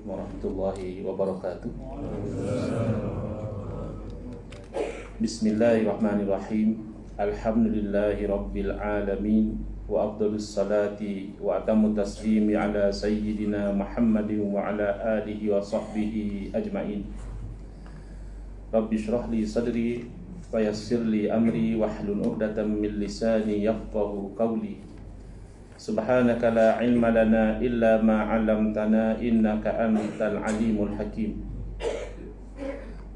warahmatullahi wabarakatuh. Bismillahirrahmanirrahim. Alhamdulillahi rabbil alamin. Wa afdalus salati wa atamu taslimi ala sayyidina Muhammadin wa ala alihi wa sahbihi ajma'in. Rabbi syrah li sadri wa yassir li amri wahlul 'uqdatam min lisani yafqahu qawli. Subhanaka la ilma lana illa ma 'allamtana innaka antal alimul hakim.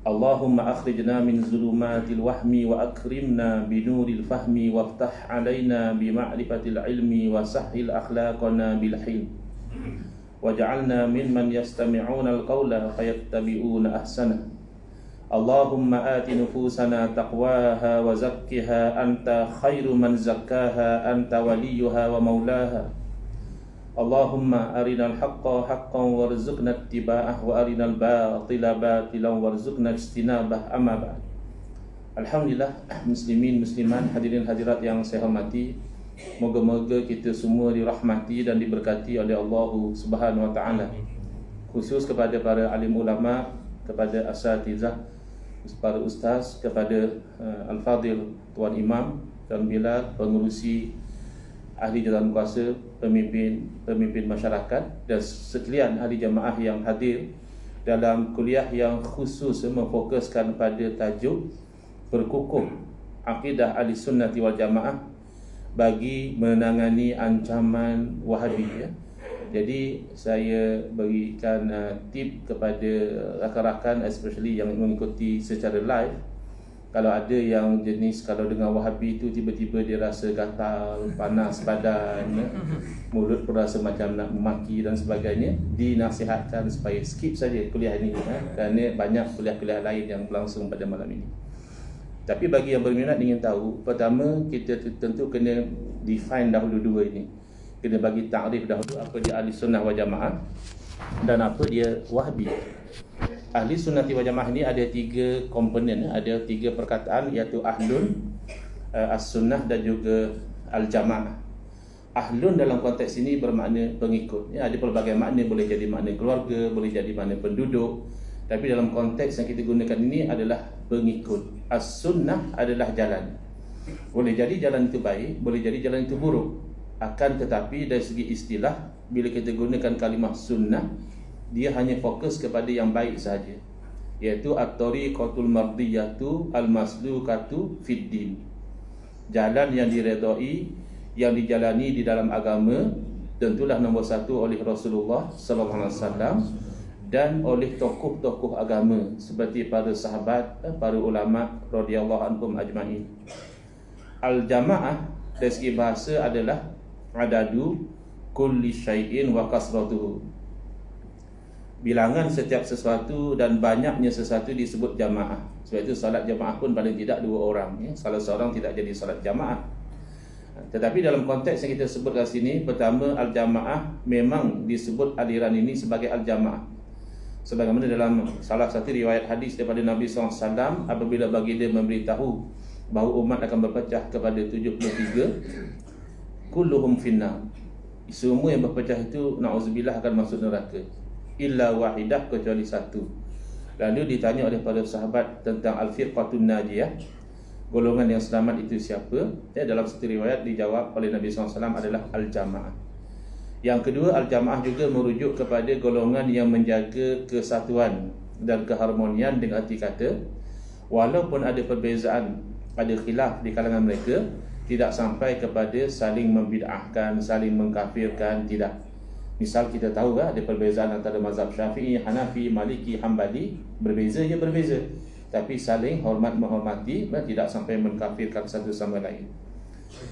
Allahumma akhrijna min zulumatil wahmi wa akrimna binuril fahmi waftah alaina bima'rifatil ilmi wa sahhil akhlaqana bil hilm waj'alna mimman yastami'una al-qawla fayattabi'una ahsana. Allahumma ati nufusana taqwaha wa zakkiha anta khairu man zakkaha anta waliyuha wa maulaha. Allahumma arinal haqqa haqqan warzuqna ittiba'ah wa arinal batila batilan warzuqna ijtinabah. Amma ba'd. Alhamdulillah, muslimin musliman, hadirin hadirat yang saya hormati, moga-moga kita semua dirahmati dan diberkati oleh Allah Subhanahu wa taala. Khusus kepada para alim ulama, kepada asatizah, para ustaz, kepada Al-Fadil Tuan Imam dan Bilal, pengurusi, ahli jalan kuasa, pemimpin masyarakat dan sekalian ahli jamaah yang hadir dalam kuliah yang khusus memfokuskan pada tajuk berkukuh akidah ahli sunnati wal jamaah bagi menangani ancaman Wahabi, ya. Jadi saya berikan tip kepada rakan-rakan, especially yang mengikuti secara live. Kalau ada yang jenis, kalau dengan Wahabi itu tiba-tiba dia rasa gatal, panas badan, mulut pun rasa macam nak memaki dan sebagainya, dinasihatkan supaya skip saja kuliah ini, kerana banyak kuliah-kuliah lain yang berlangsung pada malam ini. Tapi bagi yang berminat ingin tahu, pertama kita tentu kena define dahulu dua ini. Kena bagi takrif dahulu apa dia ahli sunnah wal jamaah dan apa dia Wahabi. Ahli sunnati wal jamaah ni ada tiga komponen, ada tiga perkataan, iaitu ahlun, as-sunnah dan juga al-jamaah. Ahlun dalam konteks ini bermakna pengikut, ya, ada pelbagai makna, boleh jadi makna keluarga, boleh jadi makna penduduk. Tapi dalam konteks yang kita gunakan ini adalah pengikut. As-sunnah adalah jalan. Boleh jadi jalan itu baik, boleh jadi jalan itu buruk. Akan tetapi dari segi istilah, bila kita gunakan kalimah sunnah, dia hanya fokus kepada yang baik sahaja, iaitu at-tariqatul mardiyatu al-maslukatu fid din. Jalan yang diredai, yang dijalani di dalam agama, tentulah nombor satu oleh Rasulullah sallallahu alaihi wasallam dan oleh tokoh-tokoh agama seperti para sahabat, para ulama radhiyallahu anhum ajma'in. Al-jamaah dari segi bahasa adalah adadu kulli syai'in wa kasratuhu. Bilangan setiap sesuatu dan banyaknya sesuatu disebut jamaah. Sebab itu salat jamaah pun paling tidak dua orang, ya. Salah seorang tidak jadi salat jamaah. Tetapi dalam konteks yang kita sebutkan sini, pertama al-jamaah memang disebut aliran ini sebagai al-jamaah. Sebagaimana dalam salah satu riwayat hadis daripada Nabi SAW, apabila baginda memberitahu bahawa umat akan berpecah kepada 73, kulluhum finnar, semua yang berpecah itu na'udzubillah akan masuk neraka, illa wahidah, kecuali satu. Lalu ditanya oleh para sahabat tentang al-firqatun najiyah, golongan yang selamat itu siapa? Dalam satu riwayat dijawab oleh Nabi SAW adalah al-jamaah. Yang kedua, al-jamaah juga merujuk kepada golongan yang menjaga kesatuan dan keharmonian, dengan arti kata walaupun ada perbezaan, ada khilaf di kalangan mereka, tidak sampai kepada saling membid'ahkan, saling mengkafirkan, tidak. Misal kita tahu ada perbezaan antara mazhab Syafi'i, Hanafi, Maliki, Hambali, berbeza, tapi saling hormat menghormati, tidak sampai mengkafirkan satu sama lain.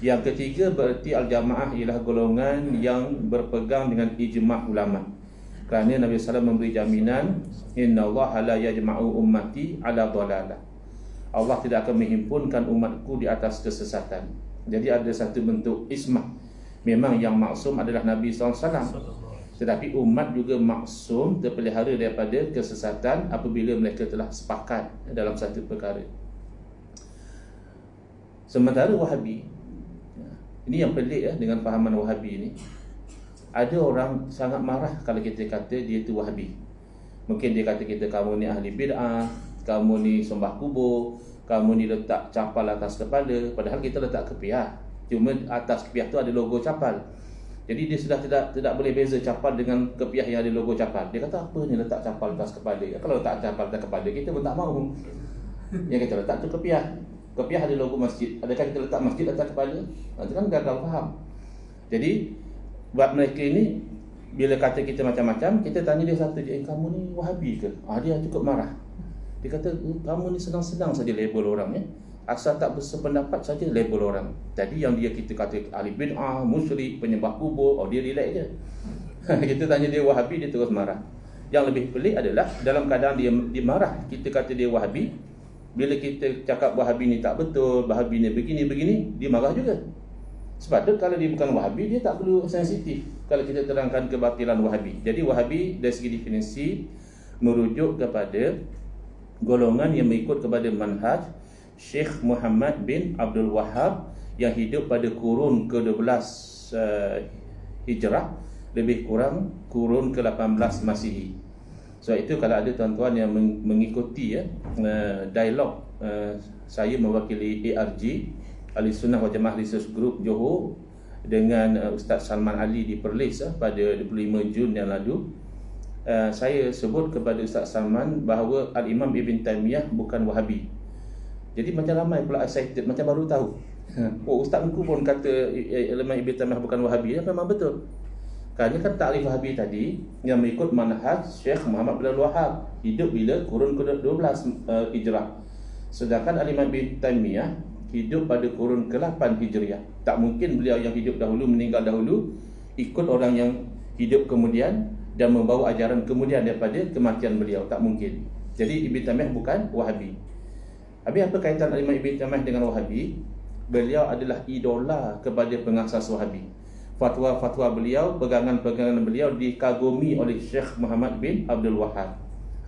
Yang ketiga, berarti al-jamaah ialah golongan yang berpegang dengan ijma' ulama. Kerana Nabi SAW memberi jaminan, innallaha la yajma'u ummati ala dhalalah. Allah tidak akan menghimpunkan umatku di atas kesesatan. Jadi ada satu bentuk ismah. Memang yang maksum adalah Nabi SAW, tetapi umat juga maksum, terpelihara daripada kesesatan apabila mereka telah sepakat dalam satu perkara. Sementara Wahabi, ini yang pelik dengan fahaman Wahabi ini, Ada orang sangat marah kalau kita kata dia tu Wahabi. Mungkin dia kata kita, kamu ni ahli bid'ah, kamu ni sembah kubur, kamu ni letak capal atas kepala. Padahal kita letak kepiah, cuma atas kepiah tu ada logo capal. Jadi dia sudah tidak boleh beza capal dengan kepiah yang ada logo capal. Dia kata, apa ni letak capal atas kepala? Kalau letak capal atas kepala, kita pun tak mahu. Yang kita letak tu kepiah. Kepiah ada logo masjid. Adakah kita letak masjid atas kepala? Itu kan gagal faham. Jadi buat mereka ini, bila kata kita macam-macam, kita tanya dia satu je, kamu ni Wahabi ke? Dia cukup marah. Dia kata, kamu ni senang-senang saja label orang, asal tak bersependapat saja label orang. Tadi yang kita kata ahli bid'ah, musyrik, penyembah kubur, dia relax je. Kita tanya dia Wahabi, dia terus marah. Yang lebih pelik adalah dalam keadaan dia marah, kita kata dia Wahabi. Bila kita cakap Wahabi ni tak betul, Wahabi ni begini, dia marah juga. Sebab tu kalau dia bukan Wahabi, dia tak perlu sensitif kalau kita terangkan kebatilan Wahabi. Jadi Wahabi dari segi definisi merujuk kepada golongan yang mengikut kepada manhaj Syekh Muhammad bin Abdul Wahhab yang hidup pada kurun ke-12 Hijrah, lebih kurang kurun ke-18 Masihi. Sebab itu kalau ada tuan-tuan yang mengikuti dialog saya mewakili ARG, Ahli Sunnah Wal Jamaah Research Group Johor, dengan Ustaz Salman Ali di Perlis pada 25 Jun yang lalu, saya sebut kepada Ustaz Salman bahawa Al-Imam Ibn Taymiyah bukan Wahabi. Jadi macam ramai pula excited, macam baru tahu. Ustaz Engku pun kata Al-Imam Ibn Taymiyah bukan Wahabi. Memang betul. Kerana kan takrif Wahabi tadi yang mengikut manhaj Syekh Muhammad bin Abdul Wahhab, hidup bila kurun ke-12 Hijrah. Sedangkan Al-Imam Ibn Taymiyah hidup pada kurun ke-8 Hijriah. Tak mungkin beliau yang hidup dahulu meninggal dahulu, ikut orang yang hidup kemudian dan membawa ajaran kemudian daripada kematian beliau. Tak mungkin. Jadi Ibn Taymiyah bukan Wahabi. Habis apa kaitan Imam Ibn Taymiyah dengan Wahabi? Beliau adalah idola kepada pengasas Wahabi. Fatwa-fatwa beliau, pegangan-pegangan beliau dikagumi oleh Syekh Muhammad bin Abdul Wahhab.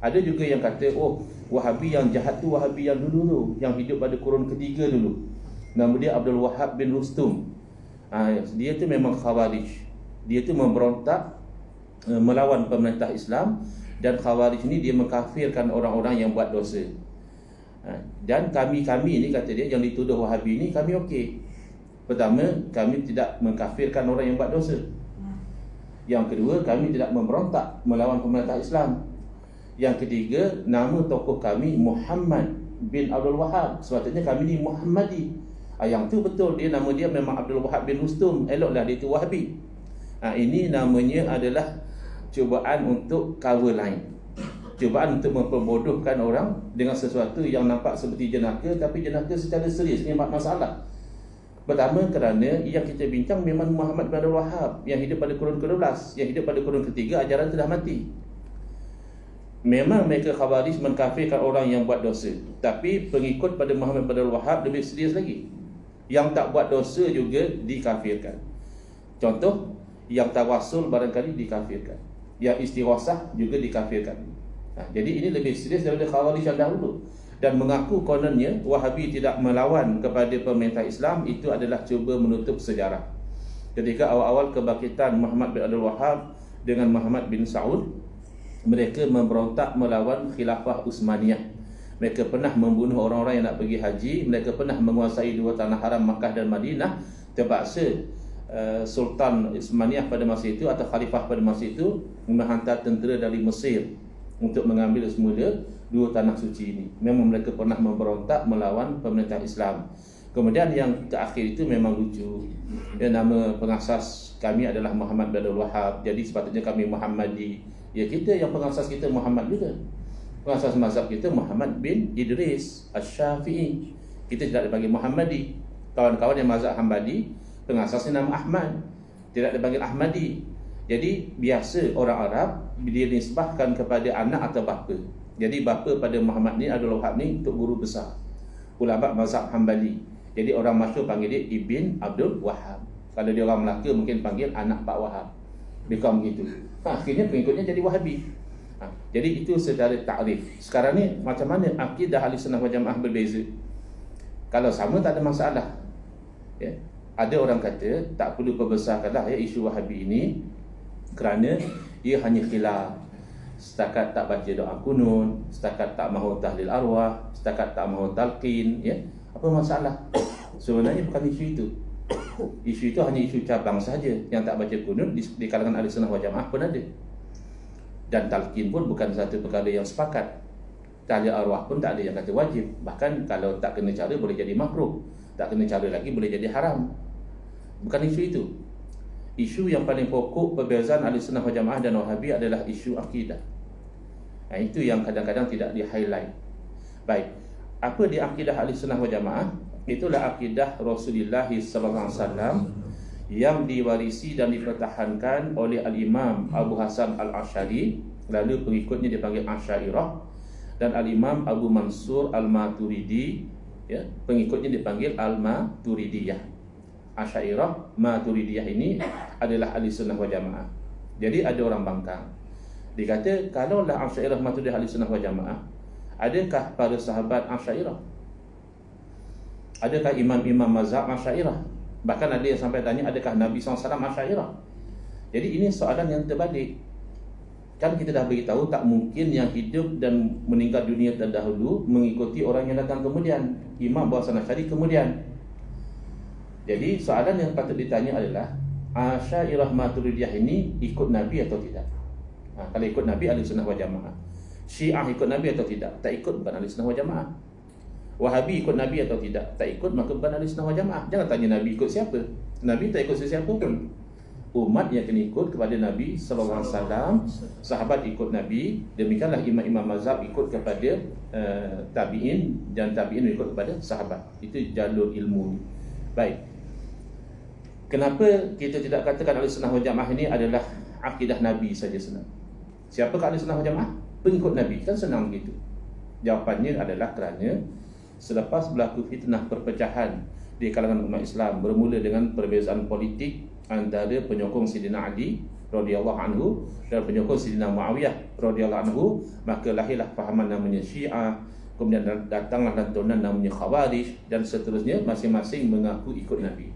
Ada juga yang kata, Wahabi yang jahat tu Wahabi yang dulu, yang hidup pada kurun ketiga dulu. Nama dia Abdul Wahhab bin Rustum. Dia tu memang Khawarij. Dia tu memberontak melawan pemerintah Islam, dan Khawarij ni dia mengkafirkan orang-orang yang buat dosa. Dan kami ni, kata dia, yang dituduh Wahabi ni, kami okey. Pertama, kami tidak mengkafirkan orang yang buat dosa. Yang kedua, kami tidak memberontak melawan pemerintah Islam. Yang ketiga, nama tokoh kami Muhammad bin Abdul Wahhab. Sepatutnya kami ni Muhammadi. Yang tu betul, dia nama dia memang Abdul Wahhab bin Rustum. Eloklah dia tu Wahabi. Ini namanya adalah cubaan untuk cover line. Cubaan untuk memperbodohkan orang dengan sesuatu yang nampak seperti jenaka, tapi jenaka secara serius ni masalah. Pertama, kerana yang kita bincang memang Muhammad bin Abdul Wahhab yang hidup pada kurun ke-12, yang hidup pada kurun ketiga, ajaran telah mati. Memang mereka Khawarij mengkafirkan orang yang buat dosa, tapi pengikut pada Muhammad bin Abdul Wahhab lebih serius lagi. Yang tak buat dosa juga dikafirkan. Contoh, yang tawasul barangkali dikafirkan, yang istighosah juga dikafirkan. Jadi ini lebih serius daripada Khawarij yang dahulu. Dan mengaku kononnya Wahabi tidak melawan kepada pemerintah Islam, itu adalah cuba menutup sejarah. Ketika awal-awal kebangkitan Muhammad bin Abdul Wahhab dengan Muhammad bin Saud, mereka memberontak melawan Khilafah Utsmaniyah. Mereka pernah membunuh orang-orang yang nak pergi haji. Mereka pernah menguasai dua tanah haram, Makkah dan Madinah. Terpaksa Sultan Utsmaniyah pada masa itu, atau Khalifah pada masa itu, menghantar tentera dari Mesir untuk mengambil semula dua tanah suci ini. Memang mereka pernah memberontak melawan pemerintah Islam. Kemudian yang terakhir itu memang lucu. Nama pengasas kami adalah Muhammad bin Abdul Wahhab, jadi sepatutnya kami Muhammadi. Ya, kita yang pengasas kita Muhammad juga. Pengasas mazhab kita Muhammad bin Idris Asy-Syafi'i. Kita tidak dipanggil Muhammadi. Kawan-kawan yang mazhab Hambali, pengasasnya nama Ahmad, tidak dipanggil Ahmadi. Jadi biasa orang Arab dia nisbahkan kepada anak atau bapa. Jadi bapa pada Muhammad ni, Abdul Wahhab ni, untuk guru besar ulama mazhab Hambali. Jadi orang masyhur panggil dia Ibn Abdul Wahhab. Kalau dia orang Melaka mungkin panggil anak Pak Wahhab. Dia kaum begitu. Akhirnya pengikutnya jadi Wahabi. Jadi itu secara takrif. Sekarang ni macam mana akidah Ahli Sunnah Wal Jamaah berbeza? Kalau sama tak ada masalah. Ya. Ada orang kata tak perlu perbesarkanlah isu Wahabi ini. kerana ia hanya khilaf. Setakat tak baca doa kunut, setakat tak mahu tahlil arwah, setakat tak mahu talqin, ya. Apa masalah? Sebenarnya bukan isu itu. Isu itu hanya isu cabang saja. Yang tak baca kunut di kalangan ahli sunnah wal jamaah pun ada. Dan talqin pun bukan satu perkara yang sepakat. Tahlil arwah pun tak ada yang kata wajib. Bahkan kalau tak kena cara boleh jadi makruh, tak kena cara lagi boleh jadi haram. Bukan isu itu. Isu yang paling pokok perbezaan ahli sunnah wal jamaah dan Wahabi adalah isu akidah. Itu yang kadang-kadang tidak di-highlight. Baik, apa di akidah ahli sunnah wal jamaah? Itulah akidah Rasulullah SAW yang diwarisi dan dipertahankan oleh Al-Imam Abu Hasan Al-Asy'ari, lalu pengikutnya dipanggil Asy'ariyah, dan Al-Imam Abu Mansur Al-Maturidi, ya, pengikutnya dipanggil Al-Maturidiyah. Asy'ariyah, Maturidiyah ini adalah ahli sunnah wal jamaah. Jadi ada orang bangkang, dikata kalaulah Asy'ariyah Maturidiyah ahli sunnah wal jamaah, adakah para sahabat Asy'ariyah? Adakah imam-imam mazhab Asy'ariyah? Bahkan ada yang sampai tanya, adakah Nabi SAW Asy'ariyah? Jadi ini soalan yang terbalik. Kan kita dah beritahu tak mungkin yang hidup dan meninggal dunia terdahulu mengikuti orang yang datang kemudian. Imam Abu Hasan Asy'ari kemudian. Jadi soalan yang patut ditanya adalah, Asy'ariyah Maturidiyah ini ikut Nabi atau tidak? Kalau ikut Nabi, ahli sunnah wal jamaah. Syiah ikut Nabi atau tidak? Tak ikut, bukan ahli sunnah wal jamaah. Wahabi ikut Nabi atau tidak? Tak ikut, maka bukan ahli sunnah wal jamaah. Jangan tanya Nabi ikut siapa. Nabi tak ikut sesiapa pun. Umat yang kena ikut kepada Nabi SAW. Sahabat ikut Nabi. Demikianlah imam-imam mazhab ikut kepada tabi'in, dan tabi'in ikut kepada sahabat. Itu jalur ilmu. Baik, kenapa kita tidak katakan ahli sunnah wal jamaah ini adalah akidah Nabi saja senang? Siapakah ahli sunnah wal jamaah? Pengikut Nabi. Kan senang begitu. Jawapannya adalah kerana selepas berlaku fitnah perpecahan di kalangan umat Islam, bermula dengan perbezaan politik antara penyokong Sayyidina Ali radhiyallahu anhu dan penyokong Sayyidina Muawiyah radhiyallahu anhu, maka lahirlah fahaman namanya Syiah, kemudian datanglah lantunan namanya Khawarij, dan seterusnya, masing-masing mengaku ikut Nabi.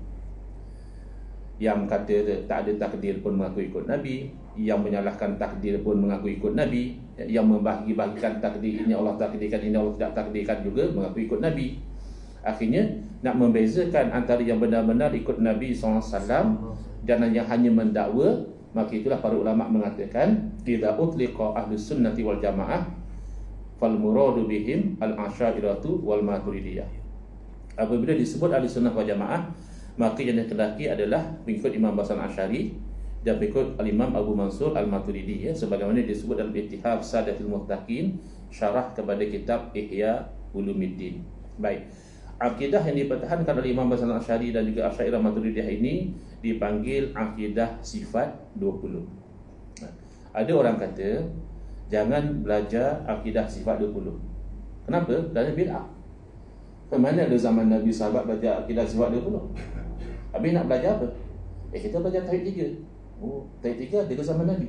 Yang kata tak ada takdir pun mengaku ikut Nabi, yang menyalahkan takdir pun mengaku ikut Nabi, yang membagi-bagikan takdir, ini Allah takdirkan, ini Allah tidak takdirkan juga, mengaku ikut Nabi. Akhirnya nak membezakan antara yang benar-benar ikut Nabi SAW dan yang hanya mendakwa, maka itulah para ulama mengatakan, idza utliqa ahlus sunnati wal jamaah fal muradu bihim al-asy'ariyatu wal maturidiyah. Apabila disebut ahli sunnah wal jamaah, maka yang dikendaki adalah pengikut Imam Hasan Asy'ari dan pengikut Al-Imam Abu Mansur Al-Maturidi, ya, sebagaimana disebut dalam Ittihaf Sadatul Muttaqin, syarah kepada kitab Ihya Ulumuddin. Baik, akidah yang dipertahankan oleh Imam Hasan Asy'ari dan juga Asy'ariyah Maturidiyah ini dipanggil akidah sifat 20. Ada orang kata jangan belajar akidah sifat 20. Kenapa? Kerana bid'ah. Mana ada zaman Nabi sahabat belajar akidah sifat 20? Habis nak belajar apa? Kita belajar tauhid 3. Oh, tauhid 3 ada ke zaman Nabi?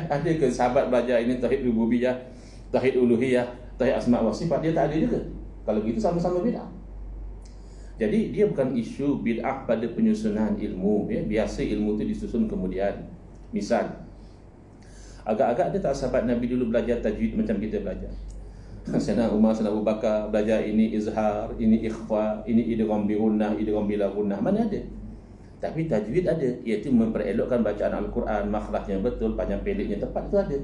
Ada ke sahabat belajar ini tauhid rububiyah, tauhid uluhiyah, tauhid asma wa sifat? Dia tak ada juga. Kalau begitu sama-sama bid'ah. Jadi dia bukan isu bid'ah pada penyusunan ilmu, ya. Biasa ilmu itu disusun kemudian. Misal, agak-agak ada tak sahabat Nabi dulu belajar tajwid macam kita belajar? Sayyidina Umar, Sayyidina Abu Bakar belajar ini izhar, ini ikhfa, ini idgham bi gunnah, idgham bila gunnah. Mana ada? Tapi tajwid ada, iaitu memperelokkan bacaan Al-Quran, makhrajnya betul, panjang pendeknya tepat, itu ada.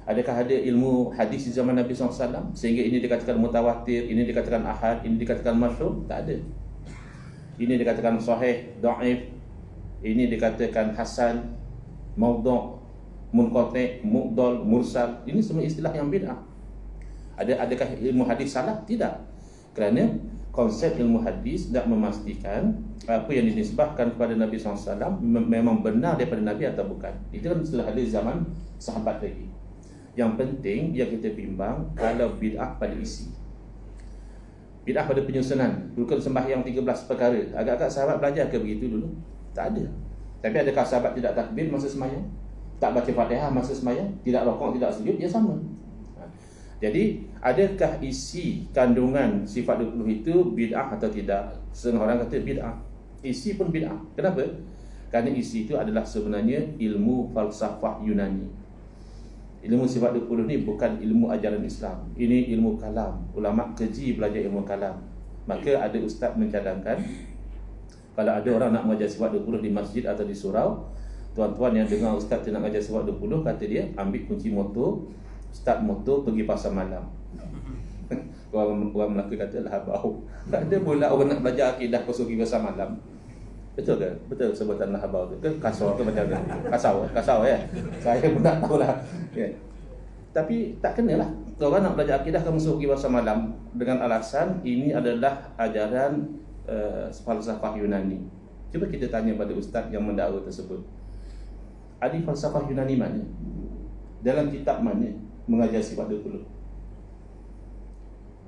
Adakah ada ilmu hadis di zaman Nabi SAW sehingga ini dikatakan mutawatir, ini dikatakan ahad, ini dikatakan masyhur? Tak ada. Ini dikatakan sahih, dhaif, ini dikatakan hasan, maudhu', munqati', mu'dal, mursal. Ini semua istilah yang bid'ah. Adakah ilmu hadis salah? Tidak. Kerana konsep ilmu hadis nak memastikan apa yang dinisbahkan kepada Nabi SAW memang benar daripada Nabi atau bukan. Itu kan setelah ada zaman sahabat lagi. Yang penting yang kita bimbang kalau bid'ah pada isi, bid'ah pada penyusunan. Rukun sembahyang 13 perkara, agak-agak sahabat belajar ke begitu dulu? Tak ada. Tapi adakah sahabat tidak takbir masa sembahyang? Tak baca Fatihah masa sembahyang? Tidak rokok, tidak sujud? Ya sama. Jadi, adakah isi kandungan sifat 20 itu bid'ah atau tidak? Setengah orang kata bid'ah. Isi pun bid'ah. Kenapa? Kerana isi itu adalah sebenarnya ilmu falsafah Yunani. Ilmu sifat 20 ni bukan ilmu ajaran Islam. Ini ilmu kalam. Ulama keji belajar ilmu kalam. Maka ada ustaz mencadangkan, kalau ada orang nak mengajar sifat 20 di masjid atau di surau, tuan-tuan yang dengar ustaz nak mengajar sifat 20, kata dia, ambil kunci motor, start motor, pergi pasar malam. Orang Melaka kata lah habau. Tak ada pula orang nak belajar akidah kau suruh pergi pasar malam. Betul ke? Betul sebutan lah habau tu ke kasar ke macam mana? Kasar ya. Saya pun tak tahulah. Ya. Tapi tak kenalah. Orang nak belajar akidah kamu suruh pergi pasar malam dengan alasan ini adalah ajaran falsafah Yunani. Cuba kita tanya pada ustaz yang mendakwa tersebut. Ada falsafah Yunani mana? Dalam kitab mana mengajar sifat 20?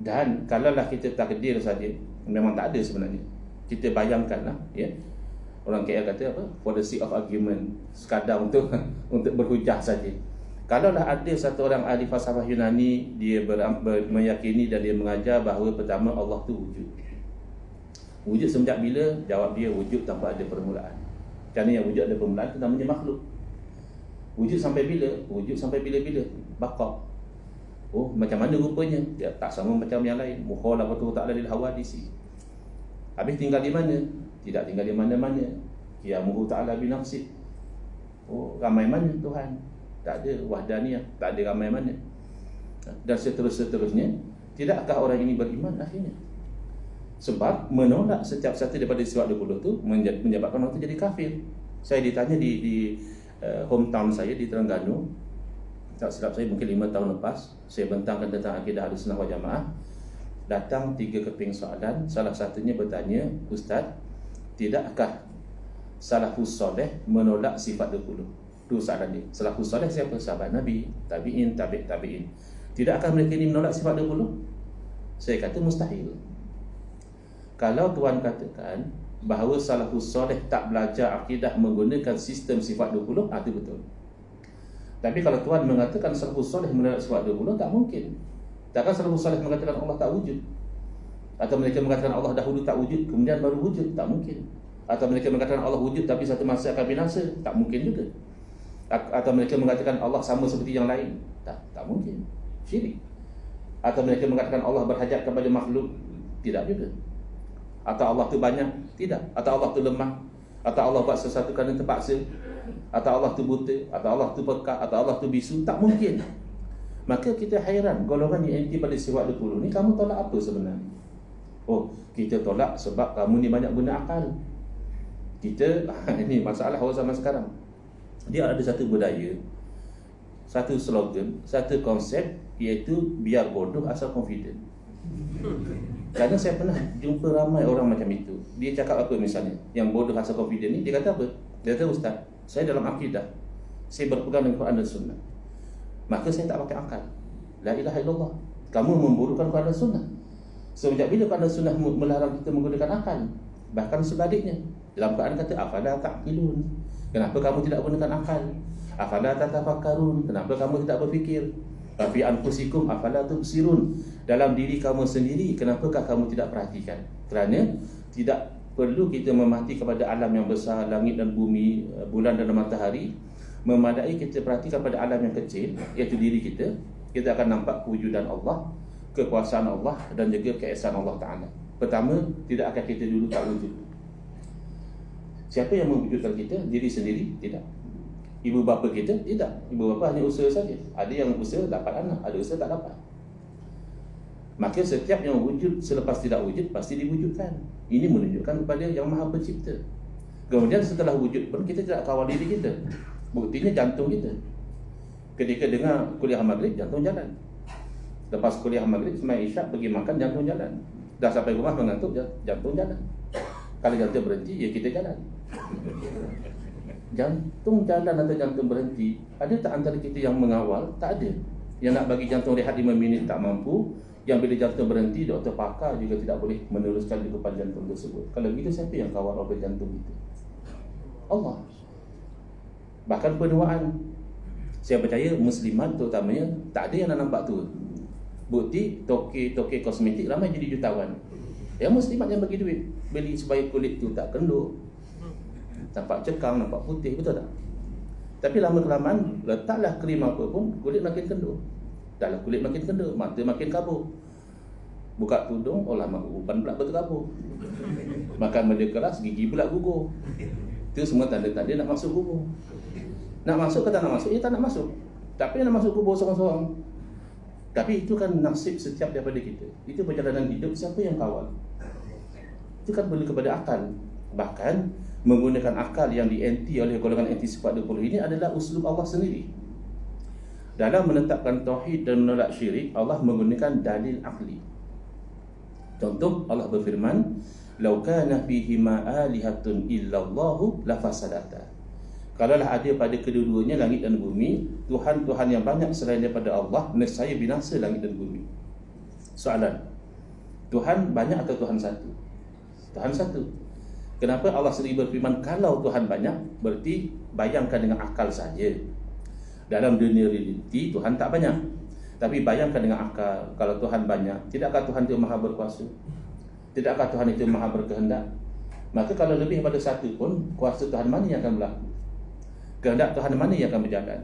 Dan kalaulah kita takdir saja, memang tak ada sebenarnya. Kita bayangkanlah, ya. Orang KL kata apa? For the sake of argument, sekadar untuk berhujah saja. Kalaulah ada satu orang ahli falsafah Yunani, dia meyakini dan dia mengajar bahawa pertama Allah tu wujud. Wujud semenjak bila? Jawab dia, wujud tanpa ada permulaan. Kerana yang wujud ada permulaan itu namanya makhluk. Wujud sampai bila? Wujud sampai bila-bila? Baqa. Oh, macam mana rupanya? Dia tak sama macam yang lain. Mukhalaf ta'ala lil hawadisi. Habis tinggal di mana? Tidak tinggal di mana-mana. Qiyamuhu ta'ala bi nafsi. Oh, ramai mana Tuhan? Tak ada wahdaniyah, tak ada ramai mana. Dan seterusnya, tidakkah orang ini beriman akhirnya? Sebab menolak setiap satu daripada sifat 20 tu menyebabkan orang tu jadi kafir. Saya ditanya di hometown saya di Terengganu, tak silap saya mungkin 5 tahun lepas, saya bentangkan tentang akidah Ahlussunnah wal Jamaah. Datang 3 keping soalan. Salah satunya bertanya, Ustaz, tidakkah salafus soleh menolak sifat 20? Itu soalan dia. Salafus soleh siapa? Sahabat Nabi, tabi'in, tabi'in. Tidakkah mereka ini menolak sifat 20? Saya kata mustahil. Kalau tuan katakan bahawa salafus soleh tak belajar akidah menggunakan sistem sifat 20, itu betul. Tapi kalau tuan mengatakan salafus soleh menolak sifat 20, tak mungkin. Takkan salafus soleh mengatakan Allah tak wujud? Atau mereka mengatakan Allah dahulu tak wujud kemudian baru wujud? Tak mungkin. Atau mereka mengatakan Allah wujud tapi satu masa akan binasa? Tak mungkin juga. Atau mereka mengatakan Allah sama seperti yang lain? Tak mungkin. Syirik. Atau mereka mengatakan Allah berhajat kepada makhluk? Tidak juga. Atau Allah tu banyak? Tidak. Atau Allah tu lemah? Atau Allah buat sesuatu kerana terpaksa? Atau Allah tu buta? Atau Allah tu pekak? Atau Allah tu bisu? Tak mungkin. Maka kita hairan, golongan yang anti pada sifat 20 ni, kamu tolak apa sebenarnya? Oh, kita tolak sebab kamu ni banyak guna akal. Kita, ini masalah orang zaman sekarang. Dia ada satu budaya, satu slogan, satu konsep, iaitu biar bodoh asal confident. Kerana saya pernah jumpa ramai orang macam itu. Dia cakap apa misalnya? Yang bodoh asal confident ni, dia kata apa? Dia kata, Ustaz, saya dalam akidah, saya berpegang dengan Quran dan Sunnah, maka saya tak pakai akal. La ilaha illallah. Kamu membodohkan Quran dan Sunnah. Sejak bila Quran dan Sunnah melarang kita menggunakan akal? Bahkan sebaliknya. Dalam Quran kata, afala ta'qilun. Kenapa kamu tidak menggunakan akal? Afala tatafakkarun. Kenapa kamu tidak berfikir? Fi anfusikum afala tubsirun. Dalam diri kamu sendiri, kenapakah kamu tidak perhatikan? Kerana tidak perlu kita memahati kepada alam yang besar, langit dan bumi, bulan dan matahari. Memadai kita perhatikan pada alam yang kecil, iaitu diri kita. Kita akan nampak kewujudan Allah, kekuasaan Allah dan juga keesaan Allah Ta'ala. Pertama, tidak akan kita dulu tak wujud. Siapa yang mewujudkan kita? Diri sendiri? Tidak. Ibu bapa kita? Tidak. Ibu bapa hanya usaha saja. Ada yang usaha dapat anak, ada usaha tak dapat. Maka setiap yang wujud selepas tidak wujud pasti diwujudkan. Ini menunjukkan kepada Yang Maha Pencipta. Kemudian setelah wujud pun kita tidak kawal diri kita. Buktinya jantung kita. Ketika dengar kuliah maghrib, jantung jalan. Lepas kuliah maghrib, semai isyak, pergi makan, jantung jalan. Dah sampai rumah mengantuk, jantung jalan. Kalau jantung berhenti, ya kita jalan. Jantung jalan atau jantung berhenti, ada tak antara kita yang mengawal? Tak ada. Yang nak bagi jantung rehat 5 minit tak mampu. Yang bila jantung berhenti, doktor pakar juga tidak boleh meneruskan degupan jantung tersebut. Kalau begitu, siapa yang kawal organ jantung kita? Allah. Bahkan penuaan, saya percaya muslimat terutamanya tak ada yang nak nampak tua. Bukti toke kosmetik ramai jadi jutawan. Yang muslimat yang bagi duit beli supaya kulit tu tak kenduk. nampak cekang, nampak putih, betul tak? Tapi lama-kelamaan, letaklah krim apa pun, kulit makin kendur. Dah kulit makin kendur, mata makin kabur. Buka tudung, oh lama uban pula berterabur. Makan benda keras, gigi pula gugur. Itu semua tanda-tanda nak masuk kubur. Nak masuk ke tak nak masuk? Ya tak nak masuk. Tapi nak masuk kubur seorang-seorang. Tapi itu kan nasib setiap daripada kita. Itu perjalanan hidup, siapa yang kawal? Itu kan boleh kepada akal. Bahkan menggunakan akal yang dianti oleh golongan anti sifat 20 ini adalah uslub Allah sendiri. Dalam menetapkan tauhid dan menolak syirik, Allah menggunakan dalil akli. Contoh, Allah berfirman, "Lau kana fihi ma alihatun illallahu lafasadata." Kalaulah ada pada kedua-duanya langit dan bumi, Tuhan-Tuhan yang banyak selain daripada Allah, nescaya binasa langit dan bumi. Soalan, Tuhan banyak atau Tuhan satu? Tuhan satu. Kenapa Allah sendiri berfirman kalau Tuhan banyak? Berarti bayangkan dengan akal saja. Dalam dunia realiti Tuhan tak banyak. Tapi bayangkan dengan akal, kalau Tuhan banyak, tidakkah Tuhan itu maha berkuasa? Tidakkah Tuhan itu maha berkehendak? Maka kalau lebih daripada satu pun, kuasa Tuhan mana yang akan berlaku? Kehendak Tuhan mana yang akan berjalan?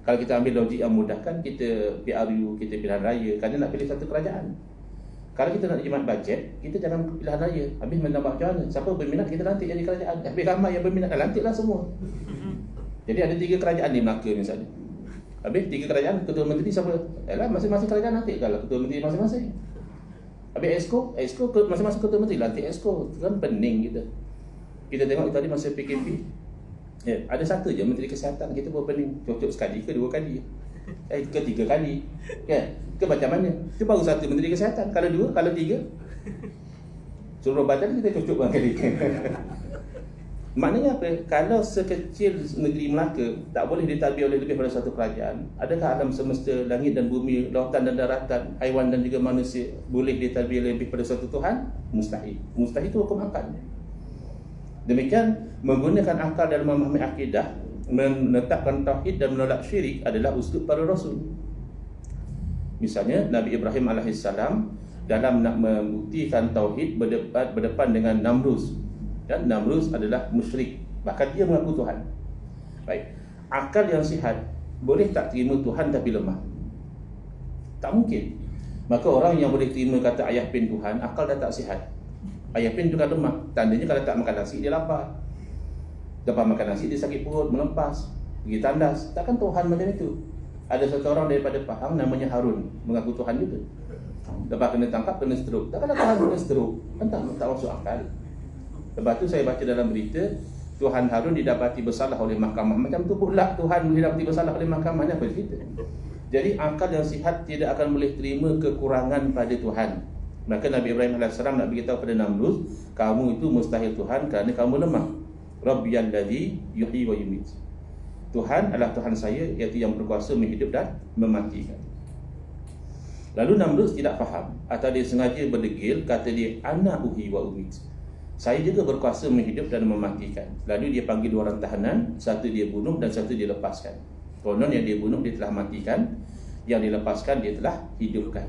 Kalau kita ambil logik yang mudah, kan kita PRU, kita pilihan raya, kerana nak pilih satu kerajaan. Kalau kita nak jimat bajet, kita jangan pilihan raya. Habis menambah macam mana? Siapa berminat, kita lantik jadi kerajaan. Habis ramai yang berminat, lantiklah semua. Jadi ada 3 kerajaan di Melaka misalnya. Habis 3 kerajaan, ketua menteri siapa? Masing-masing kerajaan lantik kalau ketua menteri masing-masing. Habis exco masing-masing ketua menteri lantik exco. Itu kan pening kita. Kita tengok tadi masa PKP, ada satu je menteri kesihatan, kita pun pening. Cocok sekali ke 2 kali? Ke 3 kali? Ke macam mana? Itu baru satu menteri kesihatan. Kalau 2, kalau 3, seluruh badan kita cocok berapa kali? Maknanya apa? Kalau sekecil negeri Melaka tak boleh ditadbir oleh lebih daripada satu kerajaan, adakah alam semesta, langit dan bumi, lautan dan daratan, haiwan dan juga manusia boleh ditadbir lebih daripada satu Tuhan? Mustahil. Mustahil itu hukum akal. Demikian, menggunakan akal dalam memahami akidah, menetapkan tauhid dan menolak syirik adalah uslub para rasul. Misalnya Nabi Ibrahim AS dalam nak membuktikan tauhid berdepan dengan Namrus. Dan Namrus adalah musyrik, bahkan dia mengaku Tuhan. Baik, akal yang sihat boleh tak terima Tuhan tapi lemah? Tak mungkin. Maka orang yang boleh terima kata ayah pin Tuhan, akal dah tak sihat. Ayah pin juga lemah. Tandanya kalau tak makan nasi dia lapar. Lepas makan nasi dia sakit perut, melempas, pergi tandas. Takkan Tuhan macam itu? Ada satu orang daripada Pahang namanya Harun, mengaku Tuhan juga. Lepas kena tangkap, kena stroke. Takkan Tuhan kena stroke? Kan tak masuk akal. Lepas tu saya baca dalam berita, Tuhan Harun didapati bersalah oleh mahkamah. Macam tu pula Tuhan didapati bersalah oleh mahkamahnya, apa cerita? Jadi akal yang sihat tidak akan boleh terima kekurangan pada Tuhan. Maka Nabi Ibrahim AS nak beritahu pada Namrud, kamu itu mustahil Tuhan kerana kamu lemah. Rabbiyalladzi yuhyi wa yumit. Tuhan adalah Tuhan saya, iaitu yang berkuasa menghidup dan mematikan. Lalu Namrud tidak faham, atau dia sengaja berdegil, kata dia, ana uhyi wa umit. Saya juga berkuasa menghidup dan mematikan. Lalu dia panggil 2 orang tahanan, satu dia bunuh dan satu dia lepaskan. Konon yang dia bunuh dia telah matikan, yang dilepaskan dia telah hidupkan.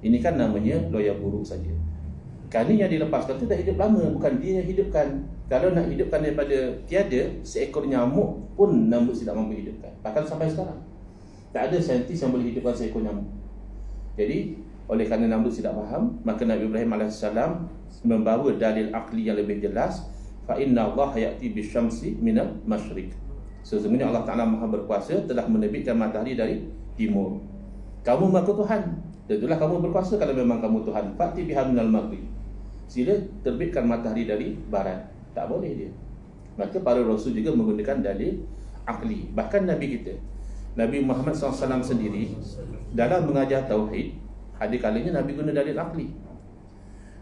Ini kan namanya loya buruk saja. Kerana yang dilepaskan itu dah hidup lama, bukan dia yang hidupkan. Kalau nak hidupkan daripada tiada, seekor nyamuk pun Namrud tidak mampu hidupkan. Bahkan sampai sekarang tak ada saintis yang boleh hidupkan seekor nyamuk. Jadi oleh kerana Namrud tidak faham, maka Nabi Ibrahim AS membawa dalil akli yang lebih jelas. Fa inna Allah ya'ti bisyamsi minal masyriq. Sesungguhnya Allah Ta'ala Maha berkuasa telah menerbitkan matahari dari timur. Kamu mengaku Tuhan, tentulah kamu berkuasa kalau memang kamu Tuhan. Fa'ti biha minal maghrib. Sila terbitkan matahari dari barat. Tak boleh dia. Maka para rasul juga menggunakan dalil akli. Bahkan Nabi kita, Nabi Muhammad SAW sendiri, dalam mengajar tauhid, ada kalanya Nabi guna dalil akli.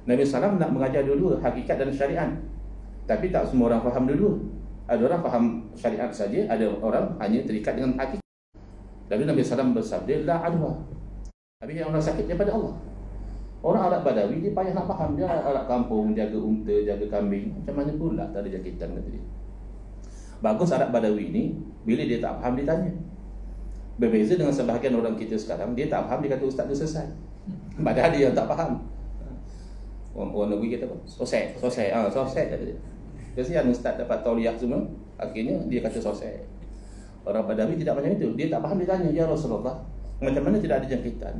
Nabi SAW nak mengajar dua-dua, hakikat dan syariat. Tapi tak semua orang faham dua-dua. Ada orang faham syariat saja, ada orang hanya terikat dengan hakikat. Lalu Nabi SAW bersabda, la adwa. Habis yang orang sakit daripada Allah. Orang Arab Badawi, dia payah nak faham. Dia Arab kampung, jaga unta, jaga kambing. Macam mana pula tak ada jakitan, kata dia. Bagus Arab Badawi ni, bila dia tak faham, dia tanya. Berbeza dengan sebahagian orang kita sekarang, dia tak faham, dia kata ustaz tu sesat. Padahal dia yang tak faham. Orang Negeri kata apa? Sosek kata dia. Kesian ustaz dapat tauliah semua, akhirnya dia kata sosek. Orang Badawi tidak macam itu. Dia tak faham, dia tanya, ya Rasulullah, macam mana tidak ada jangkitan?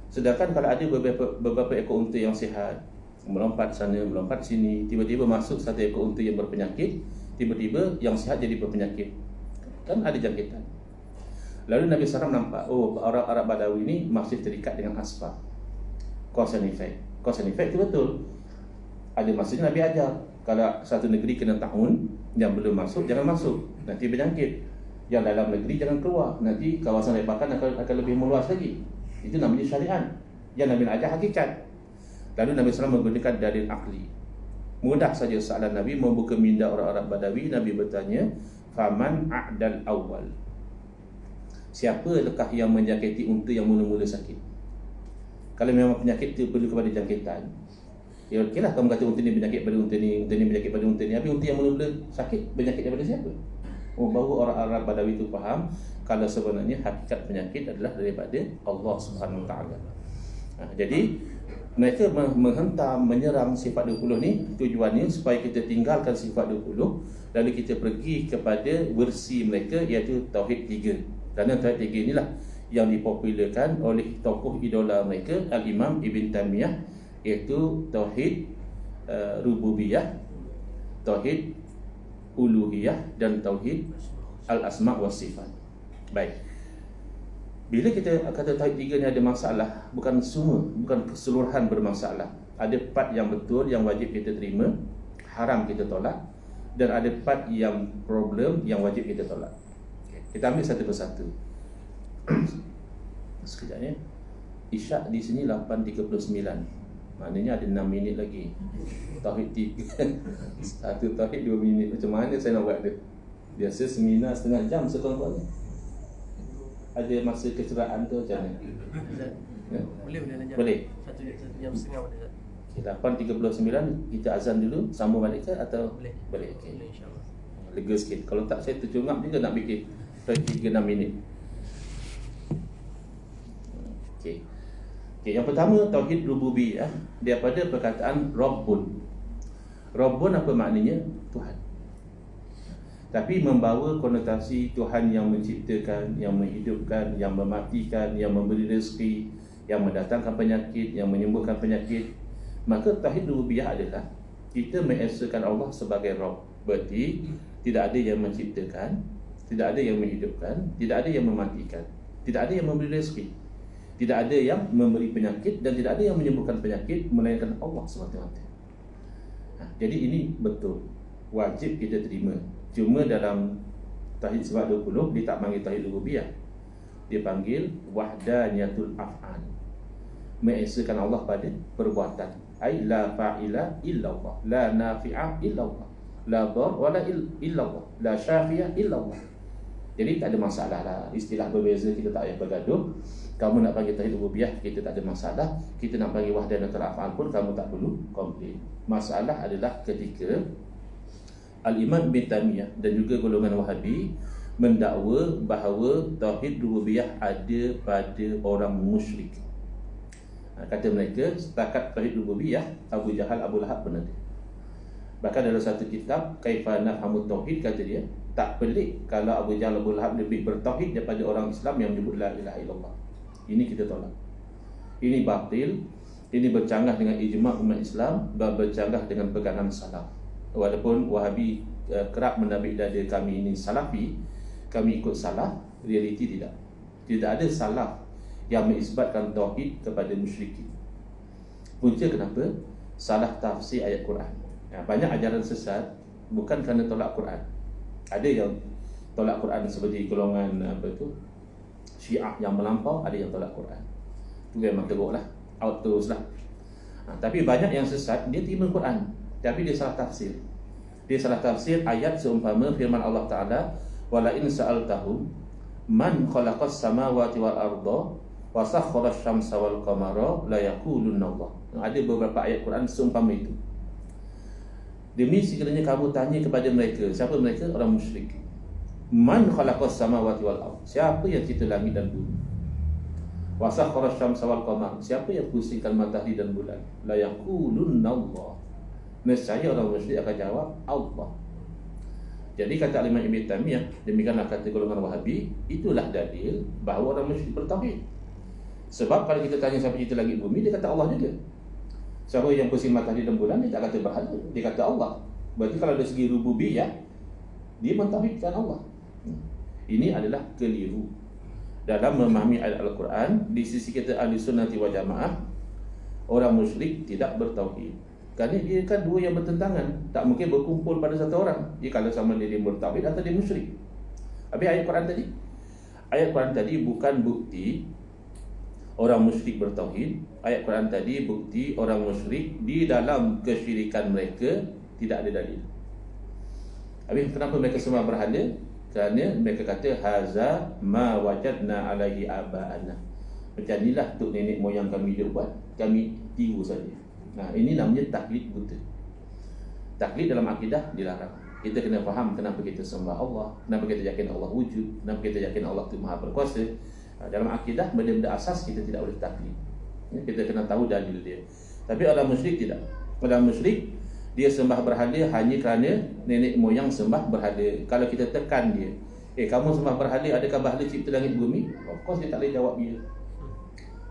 Sedangkan kalau ada beberapa ekor unta yang sihat, melompat sana, melompat sini, tiba-tiba masuk satu ekor unta yang berpenyakit, tiba-tiba yang sihat jadi berpenyakit, kan ada jangkitan. Lalu Nabi SAW nampak, oh, orang Arab Badawi ini masih terikat dengan asbab, cause and effect. Cause and effect itu betul. Ada masanya Nabi ajar, kalau satu negeri kena tahun, yang belum masuk jangan masuk, nanti berjangkit. Yang dalam negeri jangan keluar, nanti kawasan lepakan akan lebih meluas lagi. Itu namanya syariat. Yang Nabi ajar hakikat. Lalu Nabi SAW menggunakan dalil akli. Mudah saja soalan Nabi membuka minda orang-orang Badawi. Nabi bertanya, faman a'dal awal, siapakah yang menjangkiti unta yang mula-mula sakit? Kalau memang penyakit itu perlu kepada jangkitan, ya okeylah kamu kata unta ni penyakit pada unta ni, unta ni penyakit pada unta ni. Tapi unta yang mula-mula sakit, penyakit daripada siapa? Oh, baru orang Arab Badawi itu faham kalau sebenarnya hakikat penyakit adalah daripada Allah Subhanahu Wa Taala. Jadi mereka menghentam, menyerang sifat 20 ni, tujuannya supaya kita tinggalkan sifat 20, lalu kita pergi kepada versi mereka, iaitu Tauhid 3. Kerana Tauhid 3 inilah yang dipopularkan oleh tokoh idola mereka, Al-Imam Ibn Taymiyah, iaitu Tauhid Rububiyah, Tauhid Uluhiyah, dan Tauhid Al-Asma' wa Sifat. Baik, bila kita kata Tauhid 3 ni ada masalah, bukan semua, bukan keseluruhan bermasalah. Ada part yang betul, yang wajib kita terima, haram kita tolak, dan ada part yang problem, yang wajib kita tolak. Kita ambil satu persatu. Sekejap ya. Isyak di sini 8.39. Maknanya ada 6 minit lagi. Tauhid 3 satu tauhid 2 minit. Macam mana saya nak buat dia? Biasa seminar setengah jam sekurang-kurangnya. Ada masa kecerahan tu macam mana? Ya? Boleh lanjut. Boleh. Satu jam setengah boleh. Okay, 8.39 kita azan dulu, sambung balik ke atau Boleh. Boleh, okey. Boleh, insya-Allah. Lega sikit. Kalau tak saya tercungap juga nak bikin 3-6 minit. Okey. Okey, yang pertama Tauhid Rububiyah, daripada perkataan Rabbun. Rabbun apa maknanya? Tuhan. Tapi membawa konotasi Tuhan yang menciptakan, yang menghidupkan, yang mematikan, yang memberi rezeki, yang mendatangkan penyakit, yang menyembuhkan penyakit. Maka Tauhid Rububiyah adalah kita mengesakan Allah sebagai Rabb. Berarti tidak ada yang menciptakan, tidak ada yang menghidupkan, tidak ada yang mematikan, tidak ada yang memberi rezeki, tidak ada yang memberi penyakit, dan tidak ada yang menyembuhkan penyakit melainkan Allah semata-mata. Jadi ini betul, wajib kita terima. Cuma dalam Tauhid Sifat 20 dia tak panggil Tauhid Rububiyah, dia panggil Wahdaniyatul Af'al, mengesakan Allah pada perbuatan. Ai la fa'ila illallah, la nafi'a illallah, la dhar wala illallah, la syafi'a illallah. Jadi tak ada masalah lah. Istilah berbeza, kita tak payah bergaduh. Kamu nak panggil Tauhid Rububiyah, kita tak ada masalah. Kita nak panggil Wahdaniyatul Af'al pun kamu tak perlu komplain. Masalah adalah ketika Al-Imam Ibn Taymiyah dan juga golongan Wahabi mendakwa bahawa Tauhid Rububiyah ada pada orang musyrik. Kata mereka, setakat Tauhid Rububiyah, Abu Jahal, Abu Lahab pun ada. Bahkan dalam satu kitab, Kaifa Nafhamut Tauhid, kata dia, tak pelik kalau Abu Jahal, Abu Lahab lebih bertauhid daripada orang Islam yang menyebut la ilaha illallah. Ini kita tolak. Ini batil. Ini bercanggah dengan ijma' umat Islam dan bercanggah dengan pegangan salaf. Walaupun Wahabi kerap menabik dada kami ini salafi, kami ikut salaf, realiti tidak. Tidak ada salaf yang mengisbatkan tauhid kepada musyrikin. Punca kenapa? Salah tafsir ayat Quran. Banyak ajaran sesat bukan kerana tolak Quran. Ada yang tolak Quran seperti golongan Syiah yang melampau, ada yang tolak Quran. Itu memang teruklah, out teruslah. Tapi banyak yang sesat, dia terima Quran tapi dia salah tafsir. Dia salah tafsir ayat seumpama firman Allah Ta'ala, wala in sa'altahum man khalaqas samawati wal arda wa sakhkhara asy-syamsa wal qamara la yaqulunna Allah. Ada beberapa ayat Quran seumpama itu. Demi sekiranya kamu tanya kepada mereka, siapa mereka? Orang musyrik. Man khalaqas samawati wal ardh, siapa yang cipta langit dan bumi? Wa sakhkhara asy-syamsa wal qamar, siapa yang pusingkan matahari dan bulan? La yaqulunna Allah. Nescaya orang musyrik akan jawab Allah. Jadi kata Imam Ibn Taimiyah, demikianlah kata golongan Wahabi, itulah dalil bahawa orang musyrik bertauhid. Sebab kalau kita tanya siapa cipta langit bumi, dia kata Allah juga. Siapa yang pusing matahari dan bulan, dia tak kata berhala, dia kata Allah. Berarti kalau dari segi rububiyah, dia mentauhidkan Allah. Ini adalah keliru dalam memahami ayat Al-Quran. Di sisi kita ahli sunnati wal jamaah, orang musyrik tidak bertauhid. Kerana dia kan dua yang bertentangan, tak mungkin berkumpul pada satu orang. Dia kalau sama dia bertauhid atau dia musyrik. Habis ayat Quran tadi, ayat Quran tadi bukan bukti orang musyrik bertauhid. Ayat Quran tadi bukti orang musyrik di dalam kesyirikan mereka tidak ada dalil. Habis kenapa mereka semua berhala? Kerana mereka kata haza ma wajadna alaihi aba'ana. Macam inilah tok nenek moyang kami dia buat, kami tiru saja. Nah, ini namanya taklid buta. Taklid dalam akidah dilarang. Kita kena faham kenapa kita sembah Allah, kenapa kita yakin Allah wujud, kenapa kita yakin Allah itu Maha Berkuasa. Dalam akidah benda-benda asas kita tidak boleh taklid. Kita kena tahu dalil dia. Tapi orang musyrik tidak. Orang musyrik dia sembah berhala hanya kerana nenek moyang sembah berhala. Kalau kita tekan dia, kamu sembah berhala, adakah berhala cipta langit bumi? Of course dia tak boleh jawab dia.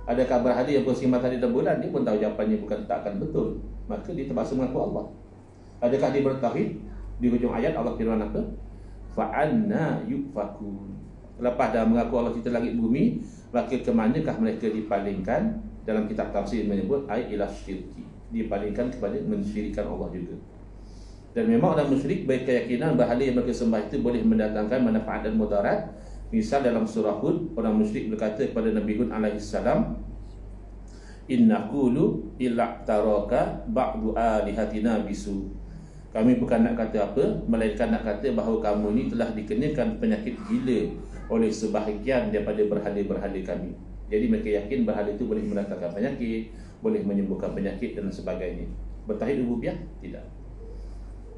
Adakah berhala yang pusing matahari dan bulan? Dia pun tahu jawapannya bukan tak akan betul. Maka dia terpaksa mengaku Allah. Adakah dia bertauhid? Di hujung ayat Allah firman apa? Fa'anna yufakun. Lepas dah mengaku Allah cipta langit bumi, maka ke manakah mereka dipalingkan? Dalam kitab tafsir menyebut ay ila syirki, dipalingkan kepada mensyirikan Allah juga. Dan memang orang musyrik berkeyakinan berhala yang mereka sembah itu boleh mendatangkan manfaat dan mudarat. Misal dalam surah Hud, orang musyrik berkata kepada Nabi Hud alaihi salam, inna qulu illa taraka ba'du alihatina bisu. Kami bukan nak kata apa, melainkan nak kata bahawa kamu ni telah dikenakan penyakit gila oleh sebahagian daripada berhala-berhala kami. Jadi mereka yakin berhala itu boleh mendatangkan penyakit, boleh menyembuhkan penyakit dan sebagainya. Bertauhid rububiyah? Tidak.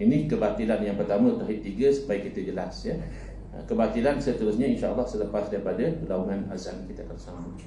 Ini kebatilan yang pertama, tauhid 3, supaya kita jelas ya. Kebatilan seterusnya insya-Allah selepas daripada laungan azan kita akan sambung.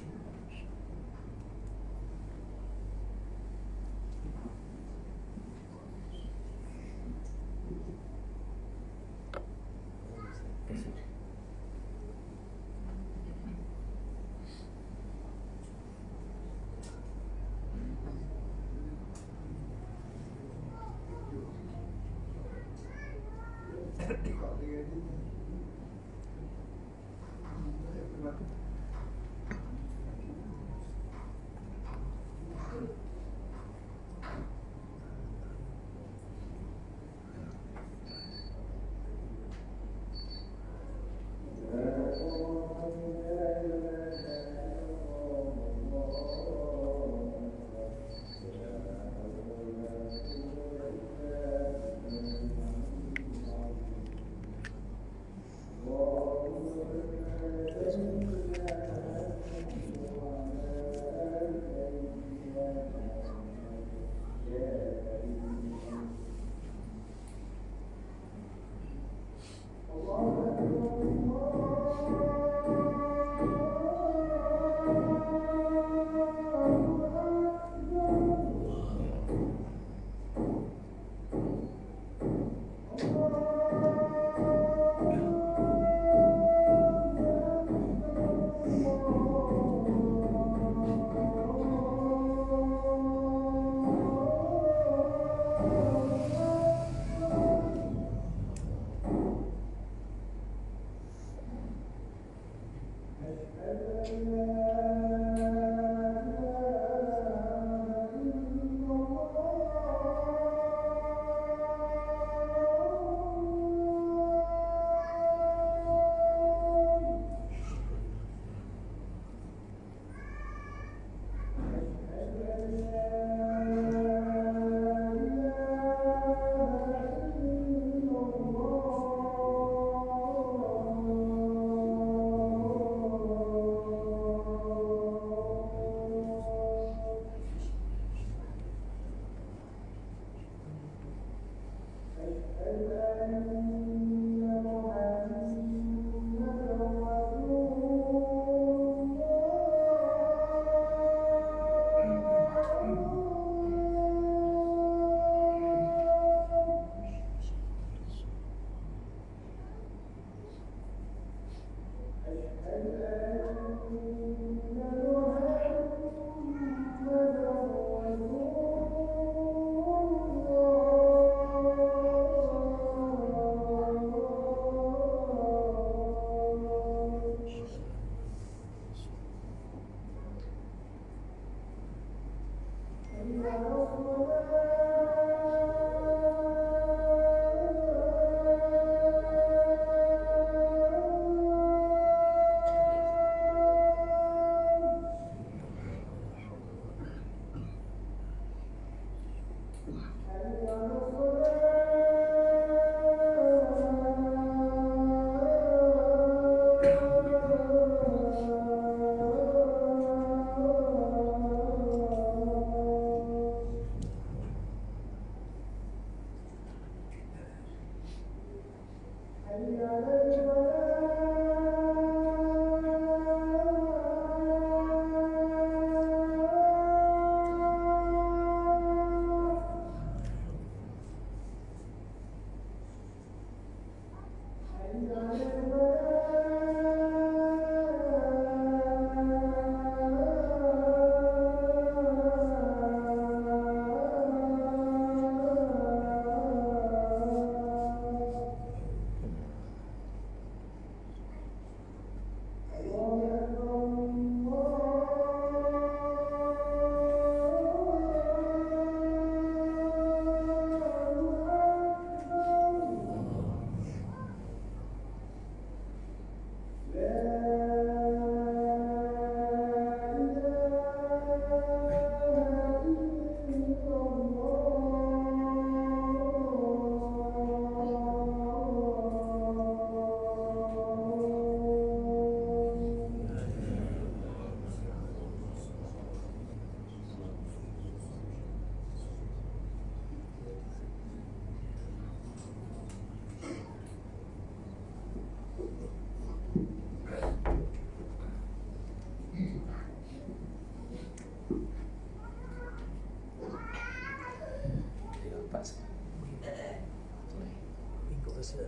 Ikut rasa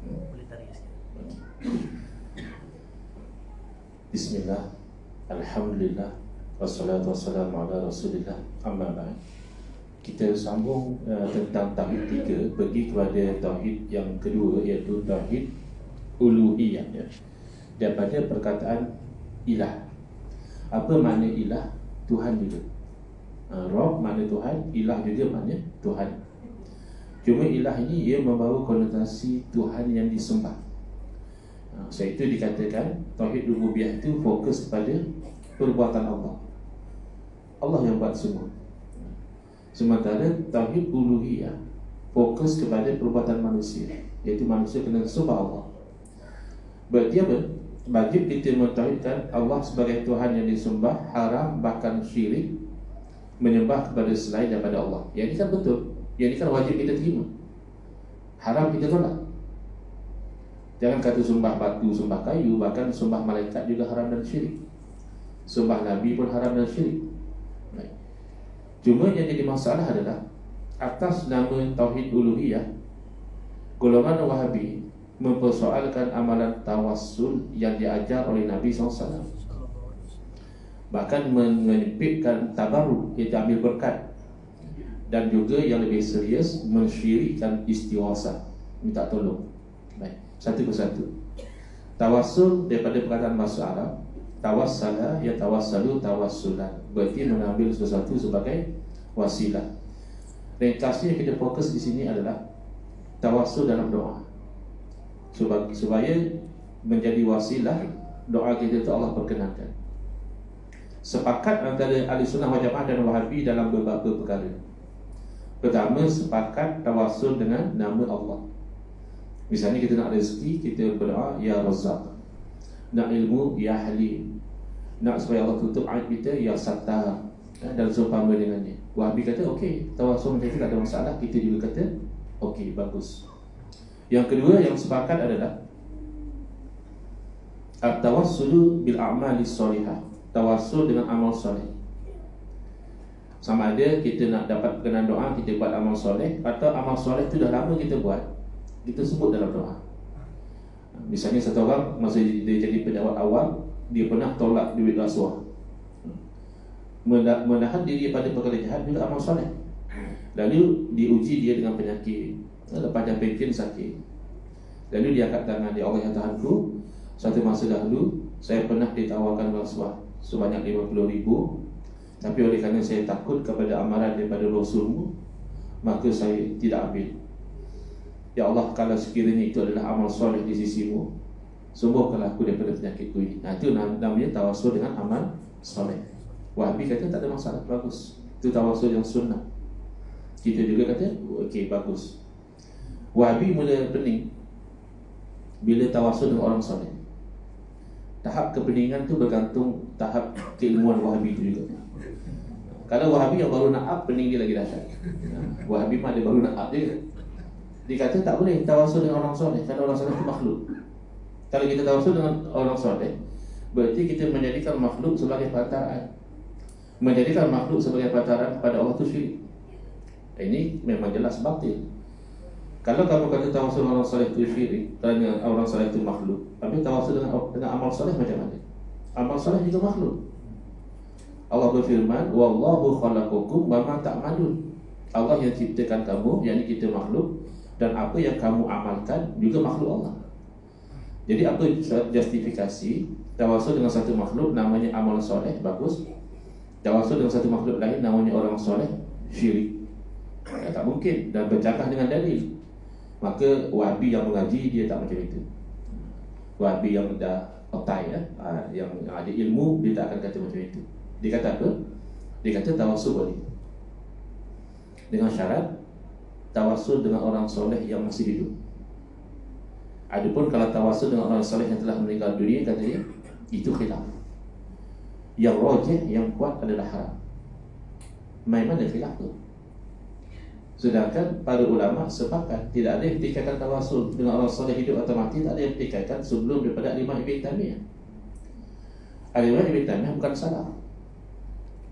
boleh tarik sikit. Bismillah, Alhamdulillah, wassalatu wassalamu ala Rasulillah, amma ba'd. Kita sambung tentang tauhid 3, pergi kepada tauhid yang kedua, iaitu tauhid uluhiyah, ya. Daripada perkataan ilah. Apa makna ilah? Tuhan juga. Rabb makna Tuhan, ilah juga makna Tuhan. Cuma ilah ini ia membawa konotasi Tuhan yang disembah. Sebab itu dikatakan tauhid rububiyah itu fokus kepada perbuatan Allah. Allah yang buat semua. Sementara tauhid uluhiyah fokus kepada perbuatan manusia, iaitu manusia kena sembah Allah. Berarti apa? Wajib kita mentauhidkan Allah sebagai Tuhan yang disembah, haram bahkan syirik menyembah kepada selain daripada Allah. Yang ini kan betul. Yang ini kan wajib kita terima. Haram kita tolak. Jangan kata sembah batu, sembah kayu, bahkan sembah malaikat juga haram dan syirik. Sembah Nabi pun haram dan syirik. Baik. Cuma yang jadi masalah adalah atas nama tauhid uluhiyah, golongan Wahabi mempersoalkan amalan tawassul yang diajar oleh Nabi SAW. Bahkan menyempitkan tabarruk, iaitu ambil berkat, dan juga yang lebih serius mensyirikkan istighasah, minta tolong. Baik, satu persatu. Tawassul daripada perkataan bahasa Arab, tawassala ya tawassalu tawassulan, berarti mengambil sesuatu sebagai wasilah. Ringkasnya kita fokus di sini adalah tawassul dalam doa, supaya menjadi wasilah doa kita itu Allah perkenankan. Sepakat antara ahli sunnah wal jamaah dan Wahabi dalam beberapa perkara. Pertama, sepakat tawassul dengan nama Allah. Misalnya kita nak rezeki, kita berdoa ya Razzaq. Nak ilmu, ya Halim. Nak supaya Allah tutup aib kita, ya Sattar, dan seumpama dengannya. Wahabi kata okey, tawassul macam itu tak ada masalah. Kita juga kata okey, bagus. Yang kedua yang sepakat adalah at-tawassulu bil a'malis solihah, tawassul dengan amal soleh. Sama ada kita nak dapat perkenan doa, kita buat amal soleh, atau amal soleh itu dah lama kita buat, kita sebut dalam doa. Misalnya satu orang masa dia jadi pejabat awam, dia pernah tolak duit rasuah, menahan diri pada perkara jahat juga amal soleh. Lalu diuji dia dengan penyakit, lepas dia pencen sakit, lalu dia angkat tangan, dia Allah ya Tuhanku, satu masa dahulu saya pernah ditawarkan rasuah sebanyak 50,000. Tapi oleh kerana saya takut kepada amaran daripada Rasulmu, maka saya tidak ambil. Ya Allah, kalau sekiranya itu adalah amal soleh di sisimu, sembuhkanlah aku daripada penyakitku ini. Nah, itu namanya tawassul dengan amal soleh. Wahabi kata tak ada masalah, bagus. Itu tawassul yang sunnah. Kita juga kata okey, bagus. Wahabi mula pening bila tawassul dengan orang soleh. Tahap kepeningan tu bergantung tahap keilmuan Wahabi itu juga. Kalau Wahabi yang baru nak up, pening dia lagi dahsyat. Wahabi mah dia baru nak up je. Dia kata tak boleh tawassul dengan orang soleh, kerana orang soleh itu makhluk. Kalau kita tawassul dengan orang soleh, berarti kita menjadikan makhluk sebagai pantaran. Menjadikan makhluk sebagai pantaran kepada Allah itu syirik. Ini memang jelas batil. Kalau kamu kata tawassul dengan orang soleh itu syirik, kerana orang soleh itu makhluk, tapi tawassul dengan amal soleh macam mana? Amal soleh juga makhluk. Allah berfirman, wallahu khalaqakum wa ma ta'malun. Allah yang ciptakan kamu, yakni kita makhluk, dan apa yang kamu amalkan juga makhluk Allah. Jadi apa justifikasi tawassul dengan satu makhluk namanya amal soleh, bagus. Tawassul dengan satu makhluk lain namanya orang soleh, syirik. Tak mungkin, dan bercakap dengan dalil. Maka Wahabi yang mengaji dia tak macam itu. Wahabi yang dah otai yang ada ilmu, dia tak akan kata macam itu. Dia kata apa? Dia kata tawassul boleh, dengan syarat tawassul dengan orang soleh yang masih hidup. Adapun kalau tawassul dengan orang soleh yang telah meninggal dunia, kata dia, itu khilaf. Yang rajih, yang kuat adalah haram. Main mana khilaf tu? Sedangkan para ulama sepakat tidak ada yang pertikaikan tawassul dengan orang soleh hidup atau mati, tak ada yang pertikaikan sebelum daripada Imam Ibn Taimiyah. Imam Ibn Taimiyah bukan salaf.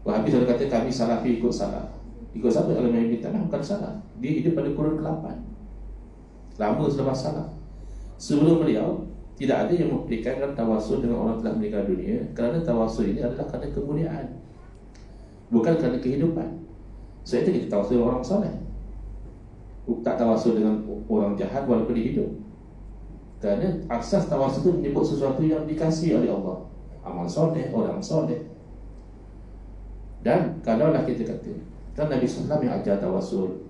Wahabi selalu kata kami salafi ikut salaf. Ikut siapa? Imam Ibn Taimiyah bukan salaf. Dia hidup pada kurun ke-8, lama selepas salaf. Sebelum beliau tidak ada yang mempertikaikan tawassul dengan orang telah meninggal dunia, kerana tawassul ini adalah kerana kemuliaan, bukan kerana kehidupan. Sebab itu kita tawassul dengan orang soleh, tak tawassul dengan orang jahat walaupun dia hidup. Kerana asas tawassul itu menyebut sesuatu yang dikasihi oleh Allah, amal soleh, orang soleh. Dan kalaulah kita kata kan Nabi SAW yang ajar tawassul.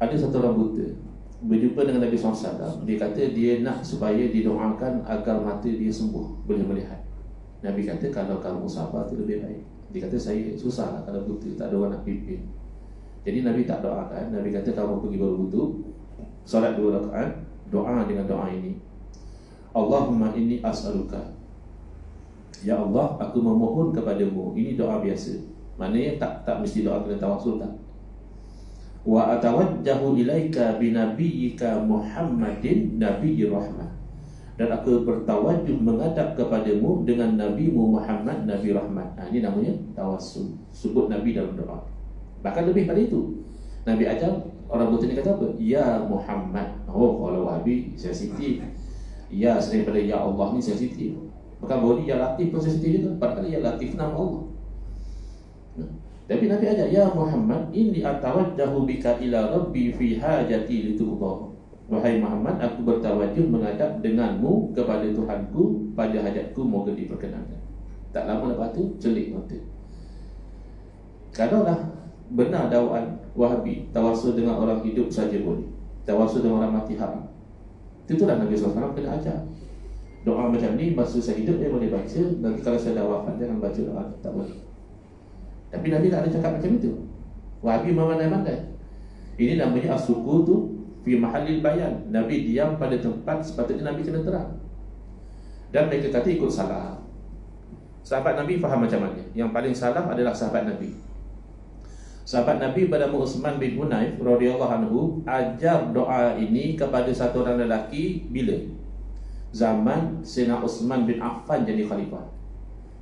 Ada satu orang buta berjumpa dengan Nabi SAW. Dia kata dia nak supaya didoakan agar mata dia sembuh, boleh melihat. Nabi kata kalau kamu sabar itu lebih baik. Dia kata saya susah lah kalau buta, tak ada orang nak pimpin. Jadi Nabi tak doakan. Nabi kata kamu pergi berwudu, solat 2 rakaat, doa dengan doa ini, Allahumma inni as'aluka, ya Allah, aku memohon kepadamu. Ini doa biasa, maknanya tak mesti doa kena tawassul, tak. Wa atawajjahu ilaika binabiyyika Muhammadin nabiyyi rahmah, dan aku bertawajjuh menghadap kepadamu dengan nabimu Muhammad, nabi rahmat. Ini namanya tawassul, sebut Nabi dalam doa. Bahkan lebih pada itu, Nabi ajar orang buta ni kata apa? Ya Muhammad. Oh, kalau Wahabi sensitif. Ya selain pada ya Allah ni sensitif. Bahkan bahawa ya Latif pun sensitif juga. Padahal ya Latif nama Allah. Tapi Nabi ajar, ya Muhammad, inni atawajjahu bika ila rabbi fi hajati lituqda. Wahai Muhammad, aku bertawajjuh menghadap denganmu kepada Tuhanku pada hajatku, moga diperkenankan. Tak lama lepas tu celik mata. Kalau dah benar dakwaan Wahabi, tawassul dengan orang hidup saja boleh, tawassul dengan orang mati haram. Itulah Nabi SAW kena ajar. Doa macam ni masa saya hidup dia boleh baca, nanti kalau saya dah wafat jangan baca doa, tak boleh. Tapi Nabi tak ada cakap macam itu. Wahabi memandai-mandai. Ini namanya as-sukutu fi mahallil bayan. Nabi diam pada tempat sepatutnya Nabi kena terang. Dan mereka kata ikut salah. Sahabat Nabi faham macam mana? Yang paling salah adalah sahabat Nabi. Sahabat Nabi bernama Utsman bin Hunayf radhiyallahu anhu ajar doa ini kepada satu orang lelaki bila? Zaman Sayyidina Utsman bin Affan jadi khalifah.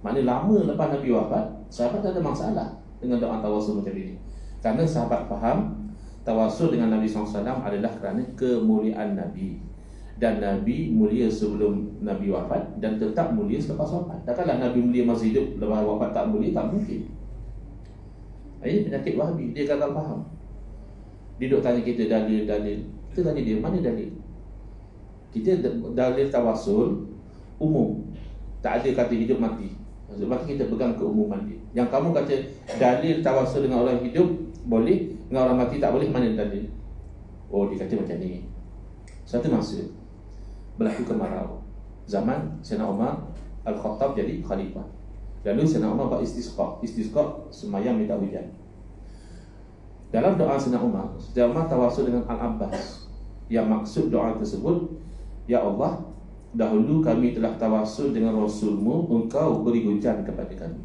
Maknanya lama lepas Nabi wafat, sahabat tak ada masalah dengan doa tawassul macam ini. Karena sahabat faham tawassul dengan Nabi SAW adalah kerana kemuliaan Nabi. Dan Nabi mulia sebelum Nabi wafat dan tetap mulia selepas wafat. Takkanlah Nabi mulia masih hidup, lepas wafat tak mulia, tak mungkin. Ini penyakit Wahabi, dia gagal faham. Dia duk tanya kita dalil-dalil. Kita tanya dia, mana dalil? Kita dalil tawassul umum, tak ada kata hidup mati. Sebab kita pegang keumuman dia. Yang kamu kata dalil tawassul dengan orang hidup boleh, dengan orang mati tak boleh, mana dalil? Oh, dia kata macam ni. Satu masa berlaku kemarau. Zaman Sayyidina Umar Al-Khattab jadi khalifah. Lalu Sayyidina Umar buat istisqa. Istisqa sembahyang minta hujan. Dalam doa Sayyidina Umar tawassul dengan Al-Abbas. Yang maksud doa tersebut, ya Allah, dahulu kami telah tawassul dengan Rasulmu, engkau beri hujan kepada kami.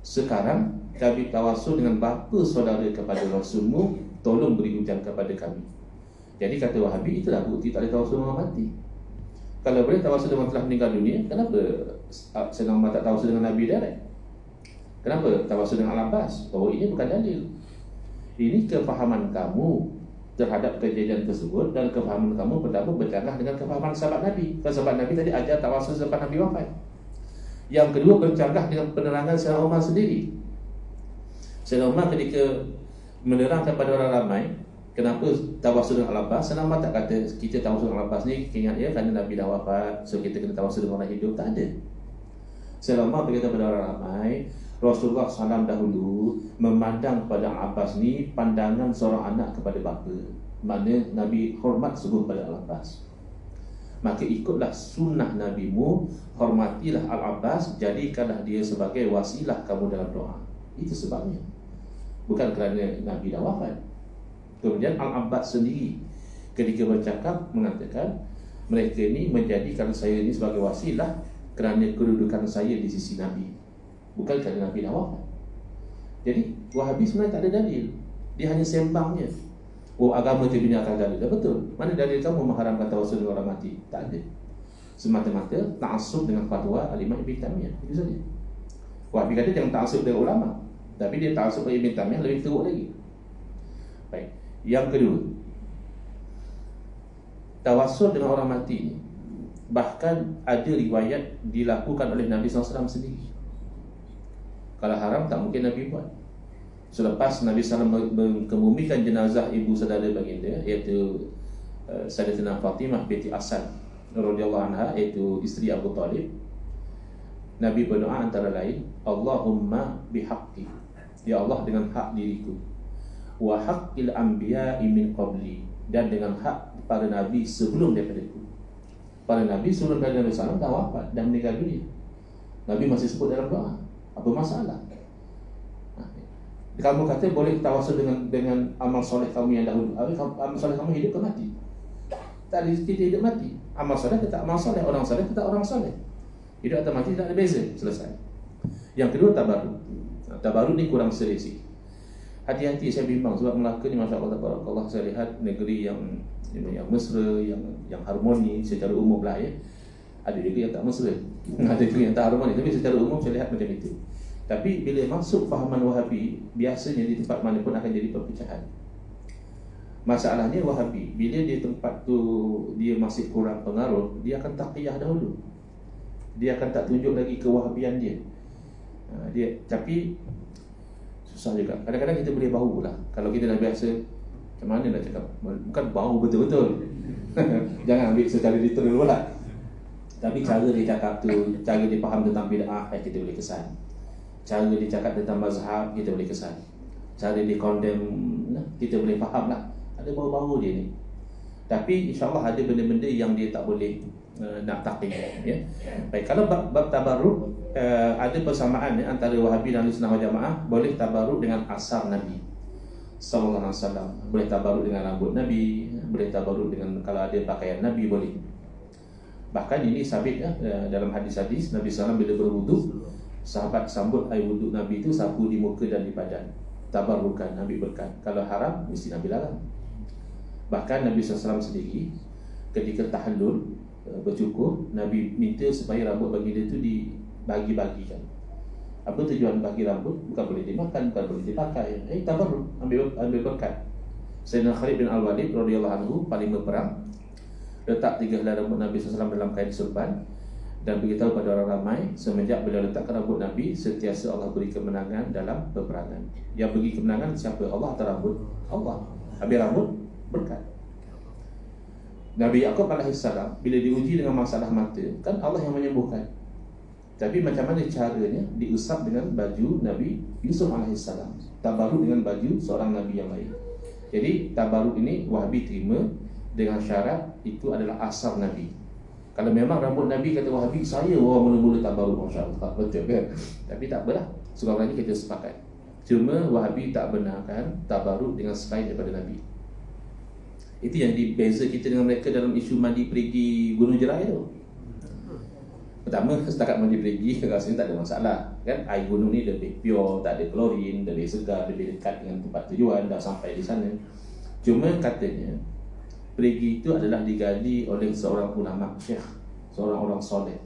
Sekarang kami tawassul dengan bapa saudara kepada Rasulmu, tolong beri hujan kepada kami. Jadi kata Wahabi, itulah bukti tak boleh tawassul dengan orang mati. Kalau boleh tawassul dengan telah meninggal dunia, kenapa Sayyidina Umar tak tawassul dengan Nabi direct? Kenapa tawassul dengan Al-Abbas? Oh, ini bukan dalil. Ini kefahaman kamu terhadap kejadian tersebut, dan kefahaman kamu pertama bercanggah dengan kefahaman sahabat Nabi. Sahabat Nabi tadi ajar tawassul selepas Nabi wafat. Yang kedua bercanggah dengan penerangan Sayyidina Umar sendiri. Sayyidina Umar ketika menerangkan kepada orang ramai kenapa tawassul dengan Al-Abbas, Sayyidina Umar tak kata kita tawassul dengan Al-Abbas ni ingat ya kerana Nabi dah wafat, so kita kena tawassul dengan orang hidup. Tak ada. Sayyidina Umar berkata kepada orang ramai, Rasulullah SAW dahulu memandang pada Al-Abbas ni pandangan seorang anak kepada bapa. Maknanya Nabi hormat sungguh pada Al-Abbas. Maka ikutlah sunnah Nabimu, hormatilah Al-Abbas, jadikanlah dia sebagai wasilah kamu dalam doa. Itu sebabnya. Bukan kerana Nabi dah wafat. Kemudian Al-Abbas sendiri ketika bercakap mengatakan, mereka ini menjadikan saya ini sebagai wasilah kerana kedudukan saya di sisi Nabi, bukan kerana Nabi dah wafat. Jadi Wahabi sebenarnya tak ada dalil. Dia hanya sembangnya. Oh, agama itu bina atas dalil. Dah betul. Mana dalil kamu mengharamkan tawassul dengan orang mati? Tak ada. Semata-mata ta'assub dengan fatwa Al-Imam Ibn Taimiyah. Itu saja. Wahabi kata jangan ta'assub dengan ulama, tapi dia ta'assub dengan Ibn Taimiyah lebih teruk lagi. Baik. Yang kedua, tawassul dengan orang mati ni bahkan ada riwayat dilakukan oleh Nabi SAW sendiri. Kalau haram tak mungkin Nabi buat. Selepas Nabi SAW mengebumikan jenazah ibu saudara baginda, iaitu Sayyidatina Fatimah binti Asad radhiyallahu anha, iaitu isteri Abu Talib, Nabi berdoa antara lain, Allahumma bihaqqi, ya Allah dengan hak diriku, wa haqqil anbiya'i min qabli, dan dengan hak para nabi sebelum daripadaku. Para nabi sebelum Nabi SAW dah wafat dan meninggal dunia, Nabi masih sebut dalam doa. Apa masalah? Kamu kata boleh tawassul dengan amal soleh kamu yang dahulu. Amal soleh kamu hidup ke mati? Tak ada, kita hidup mati. Amal soleh tetap amal soleh, orang soleh tetap orang soleh. Hidup atau mati tak ada beza. Selesai. Yang kedua, tabaruk. Tabaruk ni kurang selesai. Hati-hati, saya bimbang sebab Melaka ni masya-Allah tabarakallah, saya lihat negeri yang mesra, yang harmoni secara umum lah ya. Ada juga yang tak mesra, ada juga yang tak harmoni, tapi secara umum saya lihat macam itu. Tapi bila masuk fahaman Wahabi, biasanya di tempat mana pun akan jadi perpecahan. Masalahnya Wahabi, bila di tempat tu dia masih kurang pengaruh, dia akan taqiyah dahulu. Dia akan tak tunjuk lagi kewahabian dia. Tapi susah juga. Kadang-kadang kita boleh bau lah. Kalau kita dah biasa, macam mana nak cakap, bukan bau betul-betul. Jangan ambil secara literal pula. Tapi cara dia cakap tu, cara dia faham tentang bid'ah, kita boleh kesan. Cara dia cakap tentang mazhab, kita boleh kesan. Cara dia condemn, kita boleh faham lah. Ada bau-bau dia ni. Tapi insyaAllah ada benda-benda yang dia tak boleh nak taqiyah ya. Baik, kalau bab tabarruk, ada persamaan antara Wahabi dan Ahlussunnah wal Jamaah. Boleh tabarruk dengan asar Nabi sallallahu alaihi wasallam, boleh tabarruk dengan rambut Nabi, boleh tabarruk dengan kalau ada pakaian Nabi, boleh. Bahkan ini sabit ya, dalam hadis-hadis Nabi SAW bila berwudu, sahabat sambut air wuduk Nabi itu sapu di muka dan di badan, tabarrukan, Nabi berkat. Kalau haram mesti Nabi larang. Bahkan Nabi SAW sendiri ketika tahallul bercukur, Nabi minta supaya rambut baginda itu dibagi-bagikan. Apa tujuan bagi rambut? Bukan boleh dimakan, bukan boleh dipakai. Tabarruk, ambil berkat. Sayyidina Khalid bin Al-Walid radhiyallahu anhu paling berperang, letak 3 helai rambut Nabi SAW dalam kain surban dan beritahu pada orang ramai, semenjak beliau letakkan rambut Nabi, sentiasa Allah beri kemenangan dalam peperangan. Yang beri kemenangan siapa? Allah atau rambut? Allah. Habis rambut, berkat. Nabi Yaqub alaihissalam bila diuji dengan masalah mata, kan Allah yang menyembuhkan. Tapi macam mana caranya? Diusap dengan baju Nabi Yusuf alaihissalam, tabaruk dengan baju seorang Nabi yang lain. Jadi tabaruk ini Wahabi terima dengan syarat itu adalah asal Nabi. Kalau memang rambut Nabi, kata Wahabi, saya orang mula-mula tabaruk, Masya Allah, betul kan? Tapi tak apalah, sekarang ini kita sepakat. Cuma Wahabi tak benarkan tabaruk dengan selain daripada Nabi. Itu yang dibeza kita dengan mereka dalam isu mandi perigi Gunung Jerai tu. Pertama, setakat mandi perigi rasanya tak ada masalah kan? Air gunung ni lebih pure, tak ada klorin, lebih segar, lebih dekat dengan tempat tujuan, dah sampai di sana. Cuma katanya perigi itu adalah digali oleh seorang ulama syekh, seorang orang soleh.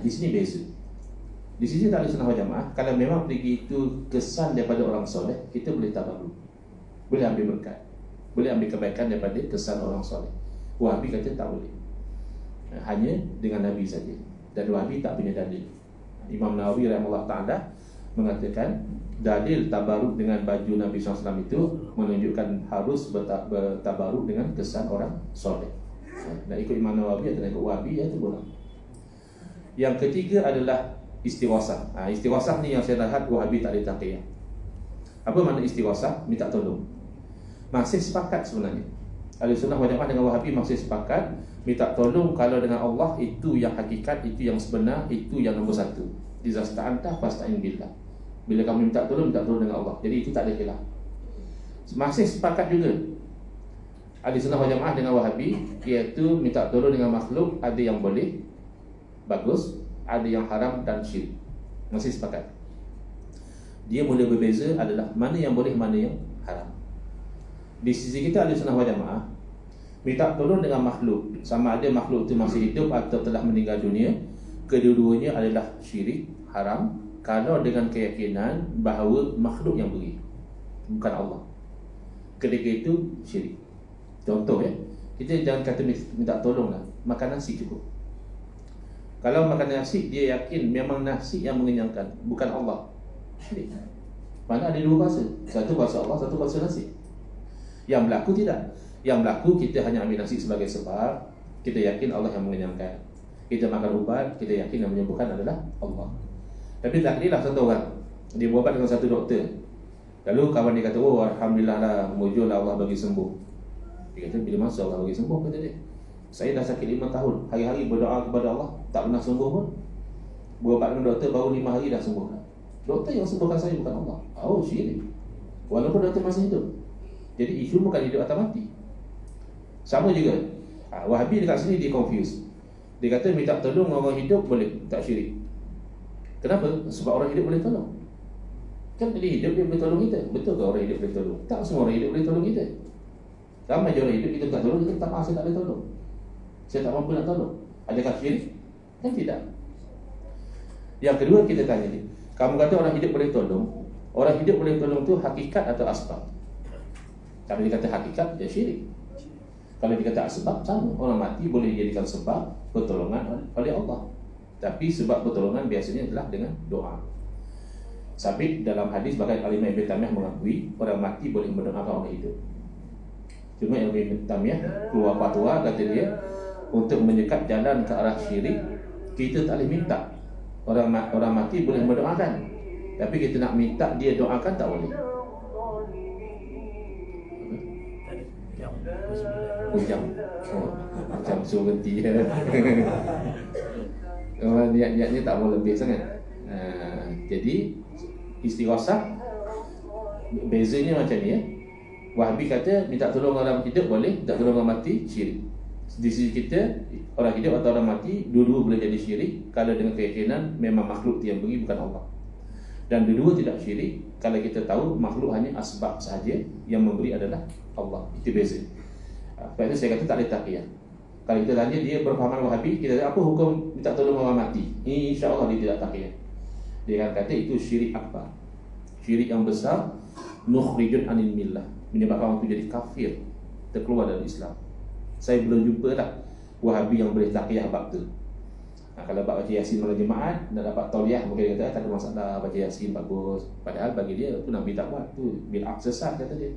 Di sini beza. Di sini tak ada sunnah wal jamaah. Kalau memang perigi itu kesan daripada orang soleh, kita boleh tabaruk, boleh ambil berkat, boleh ambil kebaikan daripada kesan orang soleh. Wahabi kata tak boleh, hanya dengan Nabi saja. Dan Wahabi tak punya dalil. Imam Nawawi rahimahullah ta'ala mengatakan dalil tabaruk dengan baju Nabi SAW itu menunjukkan harus bertabaruk dengan kesan orang soleh. Nak ikut Imam Nawawi atau nak ikut Wahabi, ya itu boleh. Yang ketiga adalah istighasah. Istighasah ni yang saya lihat Wahabi tak ada taqiyah. Apa makna istighasah? Minta tolong. Masih sepakat sebenarnya. Ahlussunnah wal jamaah dengan Wahabi masih sepakat minta tolong kalau dengan Allah itu yang hakikat, itu yang sebenar, itu yang nombor satu. Iza sta'anta fasta'in billah. Bila kamu minta tolong dengan Allah. Jadi itu tak ada khilaf. Masih sepakat juga Ahlussunnah wal jamaah dengan Wahabi, iaitu minta tolong dengan makhluk ada yang boleh, bagus, ada yang haram dan syirik. Masih sepakat. Dia boleh berbeza adalah mana yang boleh, mana yang haram. Di sisi kita Ahlussunnah wal jamaah, minta tolong dengan makhluk, sama ada makhluk itu masih hidup atau telah meninggal dunia, kedua-duanya adalah syirik, haram, kalau dengan keyakinan bahawa makhluk yang beri, bukan Allah. Ketika itu syirik. Contoh kita jangan kata minta tolong lah, makan nasi cukup. Kalau makan nasi, dia yakin memang nasi yang mengenyangkan, bukan Allah, syirik. Mana ada dua bahasa, satu bahasa Allah, satu bahasa nasi. Yang berlaku tidak. Yang berlaku kita hanya ambil nasi sebagai sebab, kita yakin Allah yang mengenyangkan. Kita makan ubat, kita yakin yang menyembuhkan adalah Allah. Tapi takdirlah satu orang, dia berubat dengan satu doktor. Lalu kawan dia kata, oh Alhamdulillah lah, mujurlah Allah bagi sembuh. Dia kata, bila masa Allah bagi sembuh? Kata dia, saya dah sakit 5 tahun, hari-hari berdoa kepada Allah, tak pernah sembuh pun. Berubat dengan doktor, baru 5 hari dah sembuh. Doktor yang sembuhkan saya bukan Allah. Oh, syirik. Walaupun doktor masih hidup. Jadi isu bukan hidup atau mati. Sama juga Wahabi dekat sini dia confuse. Dia kata minta tolong orang hidup boleh, tak syirik. Kenapa? Sebab orang hidup boleh tolong. Kan dia hidup, dia boleh tolong kita. Betul ke orang hidup boleh tolong? Tak semua orang hidup boleh tolong kita. Ramai je orang hidup kita tak tolong, kita tak mahu, saya tak boleh tolong, saya tak mampu nak tolong. Adakah syirik? Kan tidak. Yang kedua kita tanya dia, kamu kata orang hidup boleh tolong, orang hidup boleh tolong tu hakikat atau asbab? Kalau dia kata hakikat, dia syirik. Kalau dia kata sebab, sama. Orang mati boleh dijadikan sebab pertolongan oleh Allah. Tapi sebab pertolongan biasanya adalah dengan doa. Sabit dalam hadis bahkan Al-Imam Ibn Taymiyah mengakui orang mati boleh mendoakan orang hidup. Cuma Ibn Taymiyah keluar fatwa, kata dia, untuk menyekat jalan ke arah syirik, kita tak boleh minta. Orang mati boleh mendoakan, tapi kita nak minta dia doakan tak boleh. Jam macam suruh berhenti. Niatnya tak mau lebih sangat. Jadi istighasah bezanya macam ni. Wahabi kata minta tolong orang hidup boleh, minta tolong orang mati syirik. Di sisi kita, orang hidup atau orang mati dua-dua boleh jadi syirik kalau dengan keyakinan memang makhluk yang beri, bukan Allah. Dan dua-dua tidak syirik kalau kita tahu makhluk hanya asbab sahaja, yang memberi adalah Allah. Itu beza. Sebab itu saya kata tak ada taqiyah. Kalau kita tanya dia berfahaman Wahabi, kita tanya apa hukum minta tolong orang mati, insya-Allah dia tidak taqiyah. Dia akan kata itu syirik akbar, syirik yang besar, mukhrijun anil millah, menyebabkan orang itu jadi kafir, terkeluar dari Islam. Saya belum jumpa dah Wahabi yang boleh taqiyah bab tu. Kalau bab baca Yasin malam Jumaat nak dapat tauliyah, mungkin dia kata tak ada masalah, baca Yasin bagus. Padahal bagi dia tu Nabi tak buat, tu bid'ah sesat kata dia.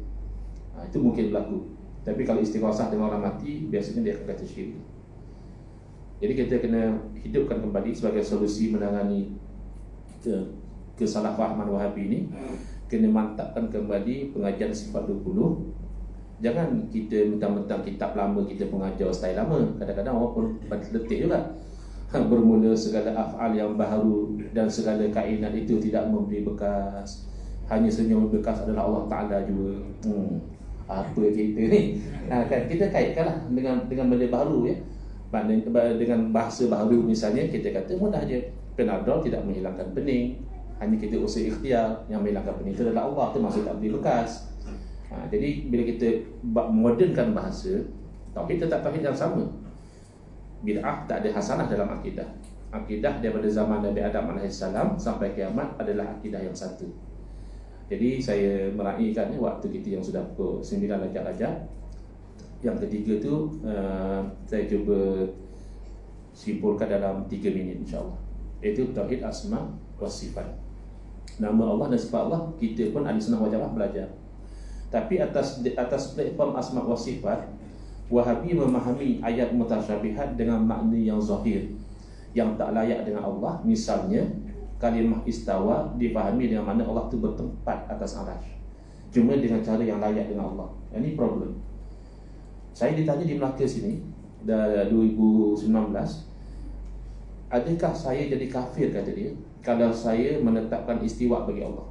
Itu mungkin berlaku. Tapi kalau istighasah dengan orang mati, biasanya dia akan kata syirik. Jadi kita kena hidupkan kembali sebagai solusi menangani kesalahfahaman Wahabi ini. Kena mantapkan kembali pengajian sifat 20. Jangan kita mentang-mentang kitab lama kita mengajar style lama. Kadang-kadang orang pun letih juga. Bermula segala af'al yang baharu dan segala kainat itu tidak memberi bekas. Hanya senyum bekas adalah Allah Ta'ala juga. Apa kita ni? Kan kita kaitkanlah dengan benda baru ya. Dengan bahasa baru misalnya kita kata mudah je. Panadol tidak menghilangkan pening. Hanya kita usaha ikhtiar. Yang menghilangkan pening itu adalah Allah. Itu maksud tak beri bekas. Jadi bila kita modernkan bahasa, tauhid tetap tauhid yang sama. Bid'ah tak ada hasanah dalam akidah. Akidah daripada zaman Nabi Adam AS sampai kiamat adalah akidah yang satu. Jadi saya meraihkan waktu kita yang sudah pukul 9 lajak-lajak. Yang ketiga tu saya cuba simpulkan dalam 3 minit insyaAllah. Iaitu tauhid asma wa sifat. Nama Allah dan sifat Allah kita pun ahli sunnah wal jamaah belajar. Tapi atas platform asma wa sifat, Wahabi memahami ayat mutasyabihat dengan makna yang zahir, yang tak layak dengan Allah. Misalnya kalimah istawa difahami dengan makna Allah itu bertempat atas arasy, cuma dengan cara yang layak dengan Allah. Ini problem. Saya ditanya di Melaka sini dah 2019, adakah saya jadi kafir, kata dia, kalau saya menetapkan istiwa bagi Allah.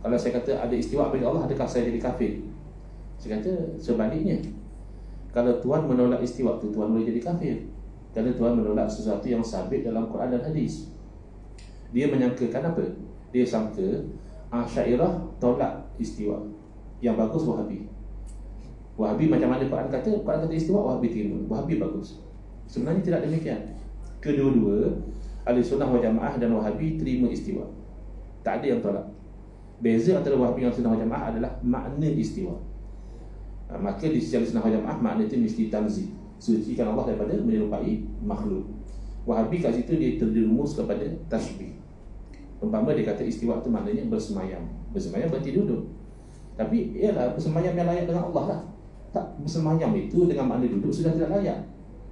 Kalau saya kata ada istiwa bagi Allah, adakah saya jadi kafir? Saya kata sebaliknya. Kalau Tuhan menolak istiwa itu, Tuhan boleh jadi kafir. Kerana Tuhan menolak sesuatu yang sabit dalam Quran dan hadis. Dia menyangkakan apa? Dia sangka Asy'ariyah tolak istiwa. Yang bagus Wahabi. Wahabi macam mana Quran kata istiwa, Wahabi terima. Wahabi bagus. Sebenarnya tidak demikian. Kedua-dua ahli sunnah wal jamaah dan Wahabi terima istiwa. Tak ada yang tolak. Beza antara Wahabi dan sunnah wal jamaah adalah makna istiwa. Maka di sisi ahli sunnah wal jamaah makna itu mesti tanzih, sucikan Allah daripada menyerupai makhluk. Wahabi kat situ dia terjerumus kepada tasbih. Umpama dia kata istiwa itu maknanya bersemayam. Bersemayam berarti duduk. Tapi ialah bersemayam yang layak dengan Allah lah. Tak, bersemayam itu dengan makna duduk sudah tidak layak.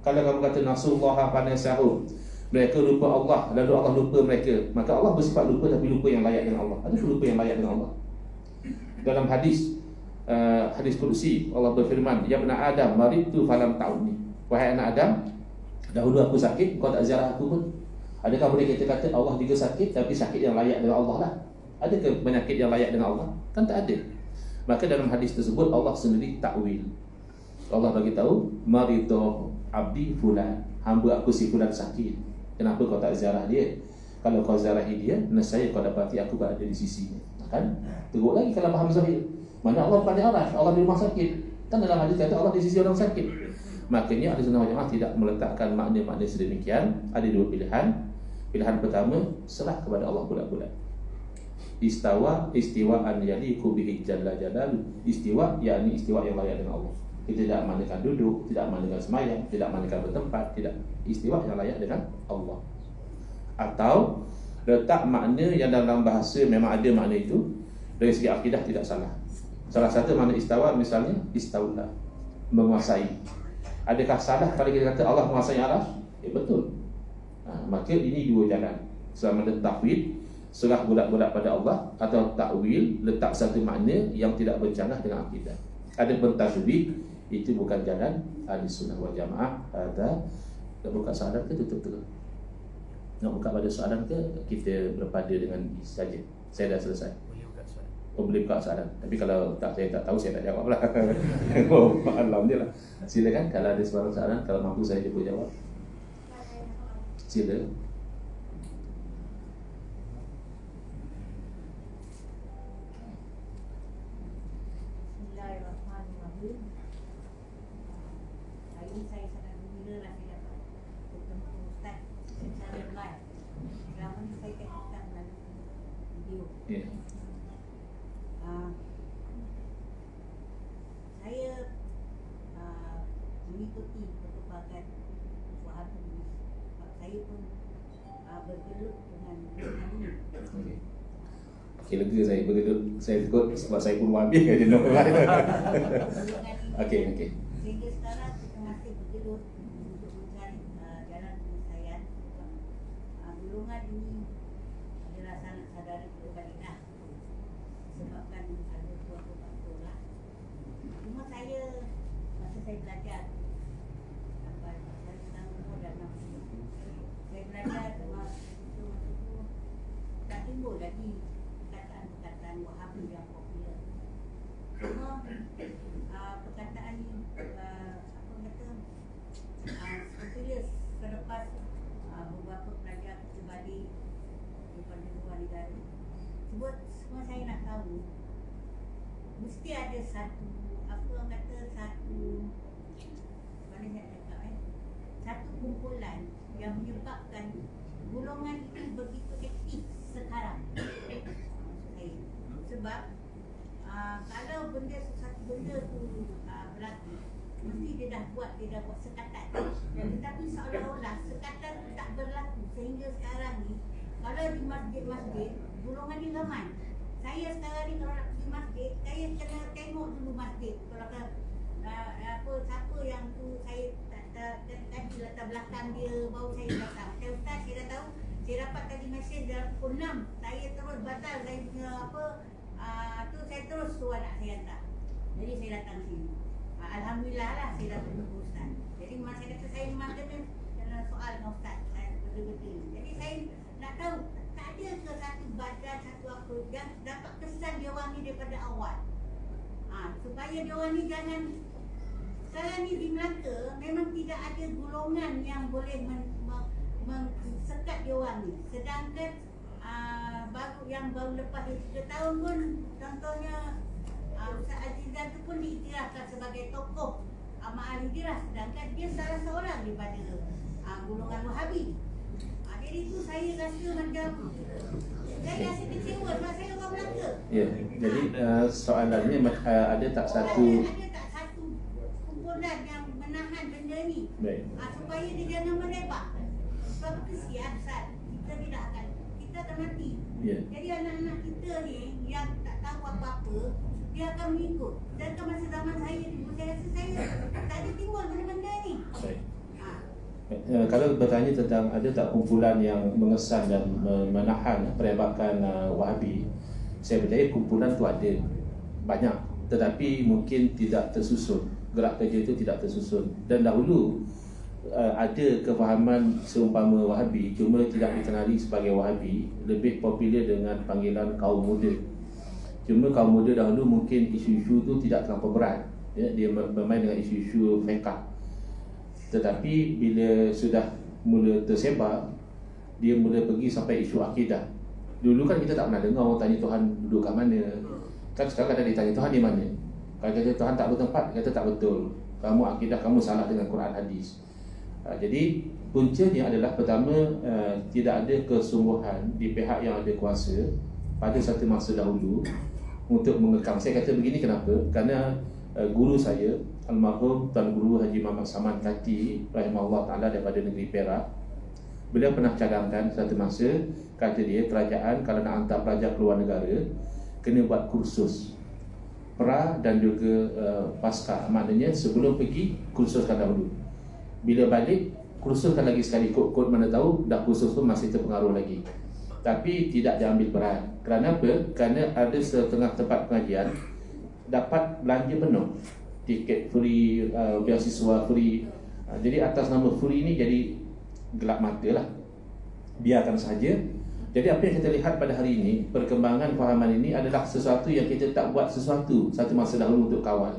Kalau kamu kata nasullaha fanasahum, mereka lupa Allah, lalu Allah lupa mereka, maka Allah bersifat lupa tapi lupa yang layak dengan Allah. Ada lupa yang layak dengan Allah. Dalam hadis qudsi Allah berfirman, ya bani Adam maridtu falam ta'udni. Wahai anak Adam, dahulu aku sakit, kau tak ziarah aku pun. Adakah boleh kita kata Allah juga sakit tapi sakit yang layak dengan Allah lah? Adakah penyakit yang layak dengan Allah? Kan tak ada. Maka dalam hadis tersebut Allah sendiri takwil. Allah bagi tahu, maridu abdi fulan, hamba aku si fulan sakit. Kenapa kau tak ziarah dia? Kalau kau ziarahi dia, nescaya kau dapati aku berada di sisinya. Kan? Teruk lagi kalau faham zahir. Mana Allah bukan di arasy, Allah di rumah sakit. Kan dalam hadis kata Allah di sisi orang sakit. Makanya ahli sunnah wal jamaah tidak meletakkan makna-makna sedemikian. Ada dua pilihan. Pilihan pertama, serah kepada Allah bulat-bulat. Istiwaan yaliqu bihi jalla jalaluhu. Istiwa yakni istiwa yang layak dengan Allah. Kita tidak maknakan duduk, tidak maknakan semayang, tidak maknakan bertempat, tidak. Istiwa yang layak dengan Allah. Atau letak makna yang dalam bahasa memang ada makna itu, dari segi akidah tidak salah. Salah satu makna istawa misalnya istaula, menguasai. Adakah salah kalau kita kata Allah menguasai arasy? Betul. Maka ini dua jalan. Sama ada tafwid, serah bulat-bulat pada Allah, atau takwil, letak satu makna yang tidak bercanggah dengan akidah. Ada pentasbih, itu bukan jalan ahli sunnah wal jamaah. Ada nak buka soalan ke tutup dulu? Nak buka pada soalan ke kita berpada dengan saja? Saya dah selesai. Boleh buka soalan. Tapi kalau saya tak tahu, saya tak jawab lah. Oh, maklum dia lah. Silakan kalau ada soalan, kalau mampu saya cuba jawab. Sila. Bismillahirrahmanirrahim. Hari ini saya sangat gembira saya dapat bertemu Ustaz secara live. Selama ini saya kenalkan melalui video. Yeah. Saya mengikuti perkembangan Wahabi. Saya pun bergelut dengan ini. Okey, lega saya bergelut. Saya takut sebab saya pun Wahabi kan dia nak. Okey. Sehingga sekarang kita masih bergelut untuk mencari jalan golongan ini adalah sanak saudara kita balik dah. Sebabkan ada suatu faktor lah. Cuma saya, masa saya belajar sampai saya sedang umur dah 60, saya belajar masa itu tak timbul lagi perkataan-perkataan Wahabi yang popular. Cuma perkataan ni apa kata popular selepas beberapa pelajar kita balik daripada luar negara. Sebab semua saya nak tahu, mesti ada satu apa orang kata satu mana saya cakap satu kumpulan yang menyebabkan golongan itu begitu aktif sekarang. Sebab kalau sesuatu benda tu berlaku, mesti dia dah buat sekatan. Tetapi seolah-olah sekatan tu tak berlaku sehingga sekarang ni kalau di masjid-masjid golongan ni ramai. Saya sekarang ni kalau nak pergi masjid, saya kena tengok dulu masjid. Kalau siapa yang tu saya tadi latar belakang dia baru saya datang. Saya ustaz, saya dah tahu, saya dapat tadi mesej dalam pukul 6. Saya terus batal saya punya tu saya terus suruh anak saya hantar. Jadi saya datang sini. Alhamdulillah lah saya dapat jumpa ustaz. Jadi memang saya kata saya memang kena soal dengan ustaz. Saya betul-betul. Jadi saya nak tahu tak ada ke satu badan satu apa yang dapat kesan dia orang ni daripada awal. Supaya dia orang ni jangan sekarang ni di Melaka memang tidak ada golongan yang boleh mengsekat dia orang ni. Sedangkan baru lepas 3 tahun pun contohnya Ustaz Azizan tu pun diiktirafkan sebagai tokoh Ma'al Hijrah, sedangkan dia salah seorang daripada golongan Wahabi. Jadi tu saya rasa macam saya rasa kecewa sebab saya orang Melaka. Ya, jadi soalannya ada tak satu kumpulan yang menahan benda ni. Baik. Supaya dia jangan merebak. Sebab kesian Ustaz, kita tidak akan mati. Ya. Jadi anak-anak kita ni yang tak tahu apa-apa, dia akan mengikut. Dan masa zaman saya dulu, saya rasa saya tak ada timbul benda-benda ni. Baik. Kalau bertanya tentang ada tak kumpulan yang mengesan dan menahan perebakan Wahabi, saya percaya kumpulan tu ada banyak, tetapi mungkin tidak tersusun. Gerak kerja itu tidak tersusun. Dan dahulu ada kefahaman seumpama Wahabi, cuma tidak dikenali sebagai Wahabi, lebih popular dengan panggilan kaum muda. Cuma kaum muda dahulu mungkin isu-isu tu tidak terlalu berat, ya, dia bermain dengan isu-isu fiqh. Tetapi bila sudah mula tersebar, dia mula pergi sampai isu akidah. Dulu kan kita tak pernah dengar orang tanya Tuhan duduk kat mana. Kan sekarang kadang ditanya Tuhan di mana. Kalau kata Tuhan tak bertempat, kata tak betul, kamu akidah kamu salah dengan Quran hadis. Jadi puncanya adalah pertama, tidak ada kesungguhan di pihak yang ada kuasa pada satu masa dahulu untuk mengekang. Saya kata begini kenapa? Kerana guru saya almarhum Tuan Guru Haji Muhammad Saman Kati rahimahullah ta'ala daripada negeri Perak, beliau pernah cadangkan satu masa, kata dia kerajaan kalau nak hantar pelajar keluar negara kena buat kursus pra dan juga pasca. Maknanya sebelum pergi kursuskan dahulu, bila balik kursuskan lagi sekali. Kod mana tahu dah kursus tu masih terpengaruh lagi. Tapi tidak diambil berat. Kerana apa? Kerana ada setengah tempat pengajian dapat belanja penuh, tiket free, beasiswa free. Jadi atas nama free ni jadi gelap mata lah, biarkan saja. Jadi apa yang kita lihat pada hari ini, perkembangan fahaman ini adalah sesuatu yang kita tak buat sesuatu satu masa dahulu untuk kawal.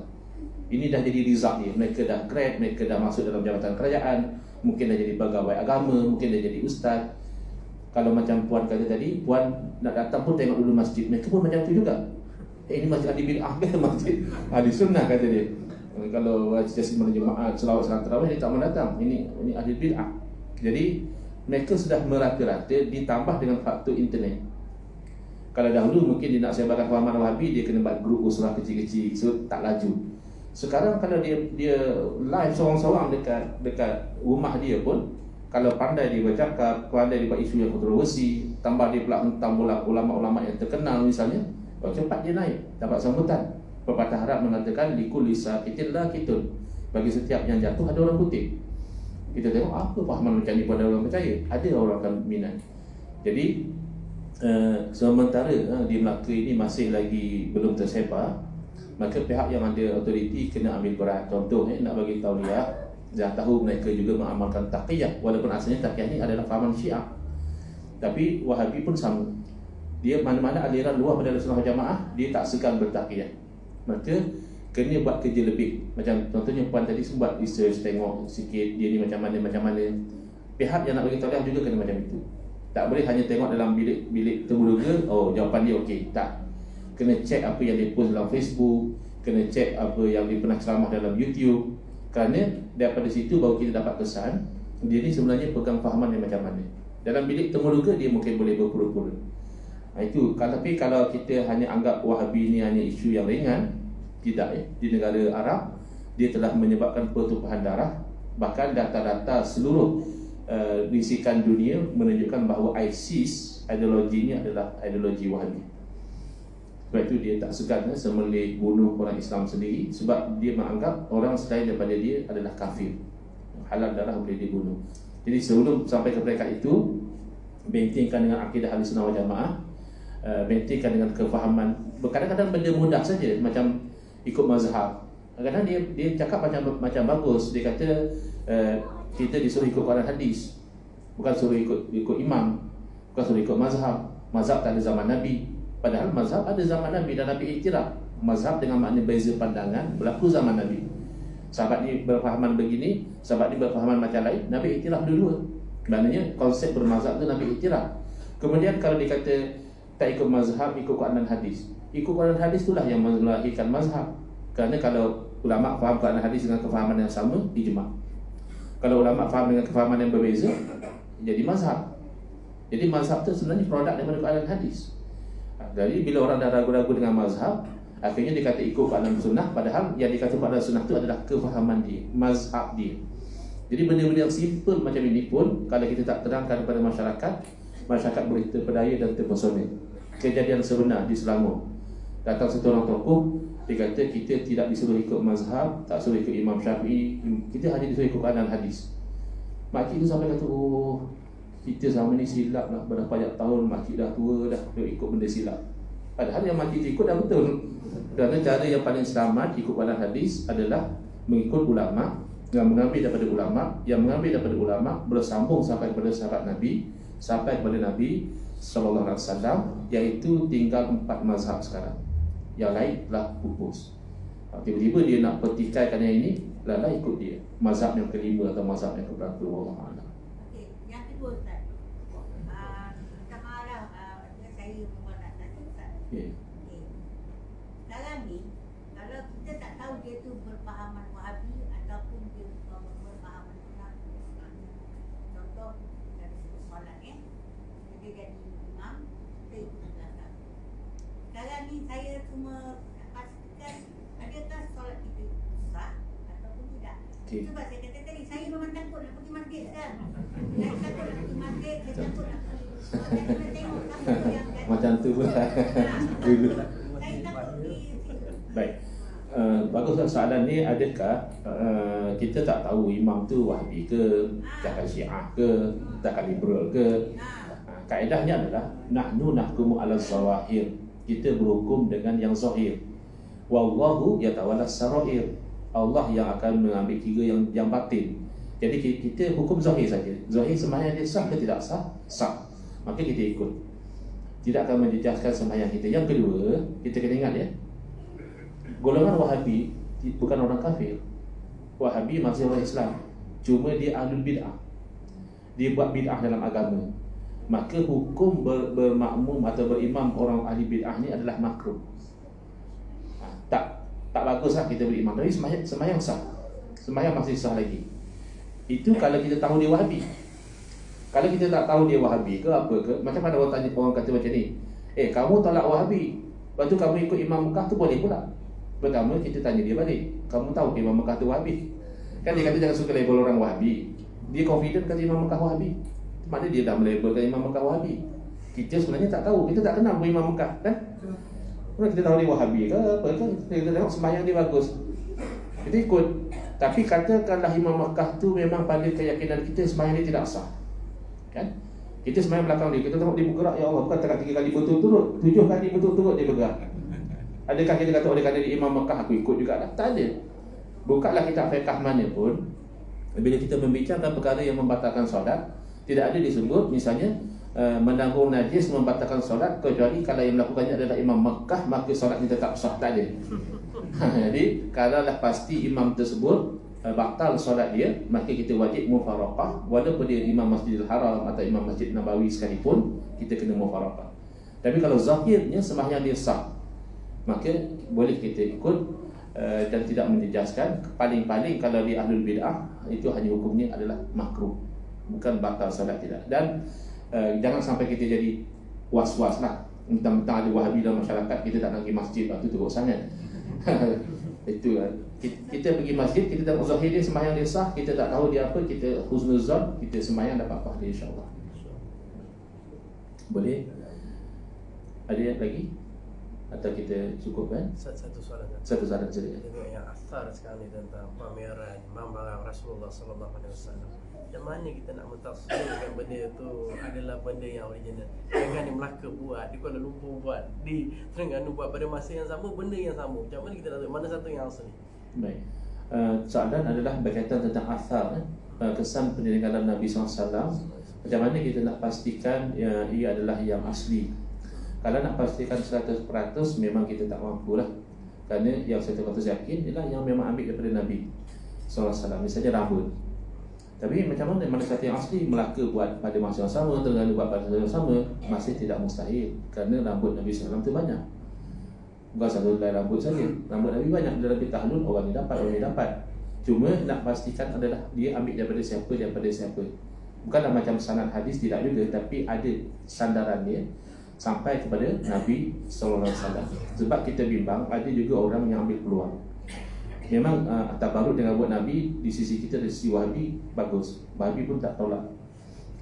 Ini dah jadi result dia. Mereka dah grad, mereka dah masuk dalam jabatan kerajaan, mungkin dah jadi pegawai agama, mungkin dah jadi ustaz. Kalau macam puan kata tadi, puan nak datang pun tengok dulu masjid. Mereka pun macam tu juga. Ini masjid ahli bid'ah ke masjid ahli sunnah, kata dia. Kalau sesi jemaat selawat salat tarawih, dia tak mau datang. Ini ahli bid'ah. Jadi mereka sudah merata-rata, ditambah dengan faktor internet. Kalau dahulu mungkin dia nak sebarkan fahaman Wahabi, dia kena buat grup usrah kecil-kecil, so tak laju. Sekarang kalau dia live seorang-seorang dekat rumah dia pun, kalau pandai dia bercakap, pandai dia buat isu yang kontroversi, tambah dia pula hentam ulama-ulama yang terkenal misalnya, cepat dia naik, dapat sambutan. Pepatah Arab mengatakan likulli saqitin laqitun, bagi setiap yang jatuh ada orang kutip. Kita tengok apa fahaman macam ni pada orang percaya, ada orang akan minat. Jadi sementara di Melaka ini masih lagi belum tersebar, maka pihak yang ada autoriti kena ambil berat. Contoh nak bagi tauliah, dah tahu mereka juga mengamalkan taqiyah, walaupun asalnya taqiyah ini adalah fahaman Syiah, tapi Wahabi pun sama. Dia mana-mana aliran luar pada Sunnah Jamaah, dia tak segan bertaqiyah, maka kena buat kerja lebih. Macam contohnya puan tadi buat research, tengok sikit dia ni macam mana. Pihak yang nak bagi tauliah juga kena macam itu. Tak boleh hanya tengok dalam bilik temuruga, oh jawapan dia okey. Tak. Kena cek apa yang dia post dalam Facebook, kena cek apa yang dia pernah ceramah dalam YouTube. Kerana daripada situ baru kita dapat kesan dia ni sebenarnya pegang fahaman yang macam mana. Dalam bilik temuruga dia mungkin boleh berpura-pura. Itu. Tapi kalau kita hanya anggap Wahabi ni hanya isu yang ringan, tidak Di negara Arab dia telah menyebabkan pertumpahan darah. Bahkan data-data seluruh risikan dunia menunjukkan bahawa ISIS ideologinya adalah ideologi Wahabi. Sebab itu dia tak segan semelih bunuh orang Islam sendiri, sebab dia menganggap orang selain daripada dia adalah kafir, halal darah boleh dibunuh. Jadi sebelum sampai ke peringkat itu, bentengkan dengan akidah Ahlussunnah wal Jamaah, bentengkan dengan kefahaman. Kadang-kadang benda mudah saja, macam ikut mazhab. Kadang-kadang dia cakap macam bagus. Dia kata kita disuruh ikut Quran hadis, bukan suruh ikut imam, bukan suruh ikut mazhab. Mazhab tak ada zaman Nabi, padahal mazhab ada zaman Nabi dan Nabi iktiraf. Mazhab dengan makna beza pandangan berlaku zaman Nabi. Sahabat ni berfahaman begini, sahabat ni berfahaman macam lain, Nabi iktiraf dua-dua. Maknanya konsep bermazhab tu Nabi iktiraf. Kemudian kalau dia kata tak ikut mazhab, ikut Quran dan hadis, ikut Quran dan hadis itulah yang melahirkan mazhab. Kerana kalau ulama faham Quran dan hadis dengan kefahaman yang sama, ijma'. Kalau ulama faham dengan kefahaman yang berbeza, jadi mazhab. Jadi mazhab tu sebenarnya produk daripada Quran dan hadis. Jadi bila orang dah ragu-ragu dengan mazhab, akhirnya dia kata ikut Quran dan sunnah, padahal yang dikata Quran dan sunnah tu adalah kefahaman dia, mazhab dia. Jadi benda-benda yang simple macam ini pun kalau kita tak terangkan kepada masyarakat boleh terpedaya dan terpesona. Kejadian sebenar di Selangor, datang satu orang tokoh, dia kata kita tidak disuruh ikut mazhab, tak suruh ikut Imam Syafi'i, kita hanya disuruh ikut Quran dan hadis. Makcik tu sampai kata, oh kita selama ni silap lah, berapa banyak tahun makcik dah tua dah ikut benda silap. Padahal yang makcik ikut dah betul. Kerana cara yang paling selamat ikut Quran dan hadis adalah mengikut ulama, yang mengambil daripada ulama, yang mengambil daripada ulama bersambung sampai kepada sahabat Nabi, sampai kepada Nabi SAW, iaitu tinggal 4 mazhab sekarang. Yang lain telah pupus. Tiba-tiba dia nak pertikaikan yang ini, lala ikut dia mazhab yang kelima atau mazhab yang keberapa, wallahu a'lam. Okey, yang kedua Ustaz. Minta maaf saya membuat nak tanya Ustaz. Okey. Sekarang ni kalau kita tak tahu dia tu berfahaman Wahabi ataupun dia berfahaman Sunnah. Contoh dari segi solat dia jadi imam, kita ikut belakang. Sekarang ni saya cuma nak pastikan adakah solat kita sah ataupun tidak. Okay. Sebab saya kata tadi, saya memang takut nak pergi masjid sekarang. Saya takut nak pergi masjid, saya takut nak pergi. Saya kena tengok siapa yang Macam tu pula dulu. Saya takut di situ. Baik. Baguslah soalan ni, adakah kita tak tahu imam tu Wahabi ke, takkan Syiah ke, takkan liberal ke. Kaedahnya adalah nahnu nahkumu ala zawahir, kita berhukum dengan yang zahir. Wallahu yatawalla sarair, Allah yang akan mengambil kira yang batin. Jadi kita hukum zahir saja. Zahir sembahyang dia sah ke tidak sah? Sah. Maka kita ikut. Tidak akan menjejaskan sembahyang kita. Yang kedua, kita kena ingat golongan Wahabi bukan orang kafir. Wahabi masih orang Islam, cuma dia ahlul bid'ah. Dia buat bid'ah dalam agama. Maka hukum bermakmum atau berimam orang ahli bid'ah ni adalah makruh. Tak baguslah kita berimam. Tapi sembahyang sah. Sembahyang masih sah lagi. Itu kalau kita tahu dia Wahabi. Kalau kita tak tahu dia Wahabi ke apa ke, macam mana orang tanya, orang kata macam ni, kamu tolak Wahabi, lepas tu kamu ikut Imam Mekah tu boleh pula. Pertama kita tanya dia balik, kamu tahu ke Imam Mekah tu Wahabi? Kan dia kata jangan suka label orang Wahabi. Dia confident kata Imam Mekah Wahabi, maknanya dia dah melabelkan Imam Mekah Wahabi. Kita sebenarnya tak tahu, kita tak kenal Imam Mekah kan. Kalau kita tahu dia Wahabi ke apa kan, kita tengok sembahyang dia bagus, kita ikut. Tapi katakanlah Imam Mekah tu memang pada keyakinan kita sembahyang dia tidak sah kan, Kita sembahyang belakang dia, kita tengok dia bergerak, ya Allah, bukan tak 3 kali berturut-turut, 7 kali berturut-turut dia bergerak. Adakah kita kata oleh kerana dia Imam Mekah aku ikut juga lah? Tak ada. Bukanlah kitab fiqh mana pun, bila kita membicarakan perkara yang membatalkan solat, tidak ada disebut misalnya menanggung najis membatalkan solat, kecuali kalau yang melakukannya adalah Imam Mekah, maka solatnya tetap sah. Tak ada. Jadi kalaulah pasti imam tersebut batal solat dia, maka kita wajib mufaraqah, walaupun dia Imam Masjidil Haram atau Imam Masjid Nabawi sekalipun, kita kena mufaraqah. Tapi kalau zahirnya sembahyang dia sah, maka boleh kita ikut dan tidak menjejaskan. Paling-paling kalau di ahlul bid'ah, itu hanya hukumnya adalah makruh, bukan batal solat, tidak. Dan jangan sampai kita jadi was-was lah, mentang-mentang ada Wahabi dalam masyarakat, kita tak nak pergi masjid, itu teruk sangat. Itu kita pergi masjid, kita tengok zahir dia sembahyang dia sah, kita tak tahu dia apa, kita husnuzan, kita sembahyang dapat pahala insya-Allah. Boleh? Ada yang lagi? Atau kita cukupkan? Satu soalan. Satu soalan saja. Tengok yang asar sekarang ni tentang pameran mambaran Rasulullah sallallahu alaihi wasallam. Macam mana kita nak mentafsirkan benda tu adalah benda yang original? Jangan di Melaka buat, di Kuala Lumpur buat, di Terengganu buat pada masa yang sama, benda yang sama. Macam mana kita nak tahu mana satu yang asli? Baik. Soalan adalah berkaitan tentang asar, kesan peninggalan Nabi SAW. Macam mana kita nak pastikan ia adalah yang asli? Kalau nak pastikan 100% memang kita tak mampu lah. Kerana yang 100% yakin ialah yang memang ambil daripada Nabi SAW. Misalnya rambut. Tapi macam mana satu yang asli? Melaka buat pada masa yang sama, Terengganu buat pada masa yang sama, masih tidak mustahil. Kerana rambut Nabi SAW itu banyak. Bukan satu helai rambut saja. Rambut Nabi banyak. Dalam tahlul orang ni dapat, orang ni dapat. Cuma nak pastikan adalah dia ambil daripada siapa. Bukanlah macam sanad hadis, tidak juga. Tapi ada sandaran dia sampai kepada Nabi SAW. Sebab kita bimbang, ada juga orang yang ambil peluang. Memang tabaruk dengan buat Nabi di sisi kita, dari sisi Wahabi bagus, Wahabi pun tak tolak.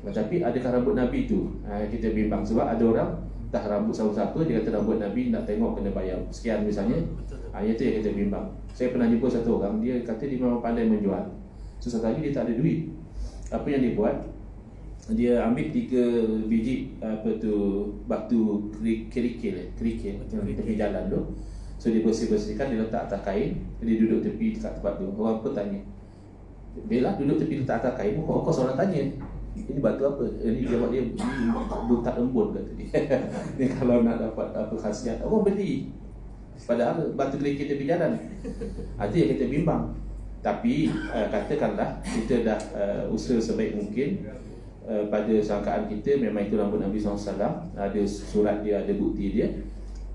Tapi adakah rambut Nabi itu? Kita bimbang. Sebab ada orang dah rambut siapa-siapa, dia kata rambut Nabi nak tengok kena bayar sekian misalnya. Itu yang kita bimbang. Saya pernah jumpa satu orang, dia kata dia memang pandai menjual. Satu hari dia tak ada duit. Apa yang dia buat, dia ambil 3 biji batu kerikil tepi jalan tu. So dia bersih-bersihkan, dia letak atas kain, dia duduk tepi dekat tempat tu. Orang pun tanya, dia lah duduk tepi letak atas kain. Kok seorang tanya, ini batu apa? Ini jawab dia, ini butak embun, kata dia. Ni kalau nak dapat apa khasiat, orang beli. Padahal batu kerikil tepi jalan. Itu yang kita bimbang. Tapi katakanlah kita dah usaha sebaik mungkin. Pada sangkaan kita memang itu rambut Nabi SAW, ada surat dia, ada bukti dia.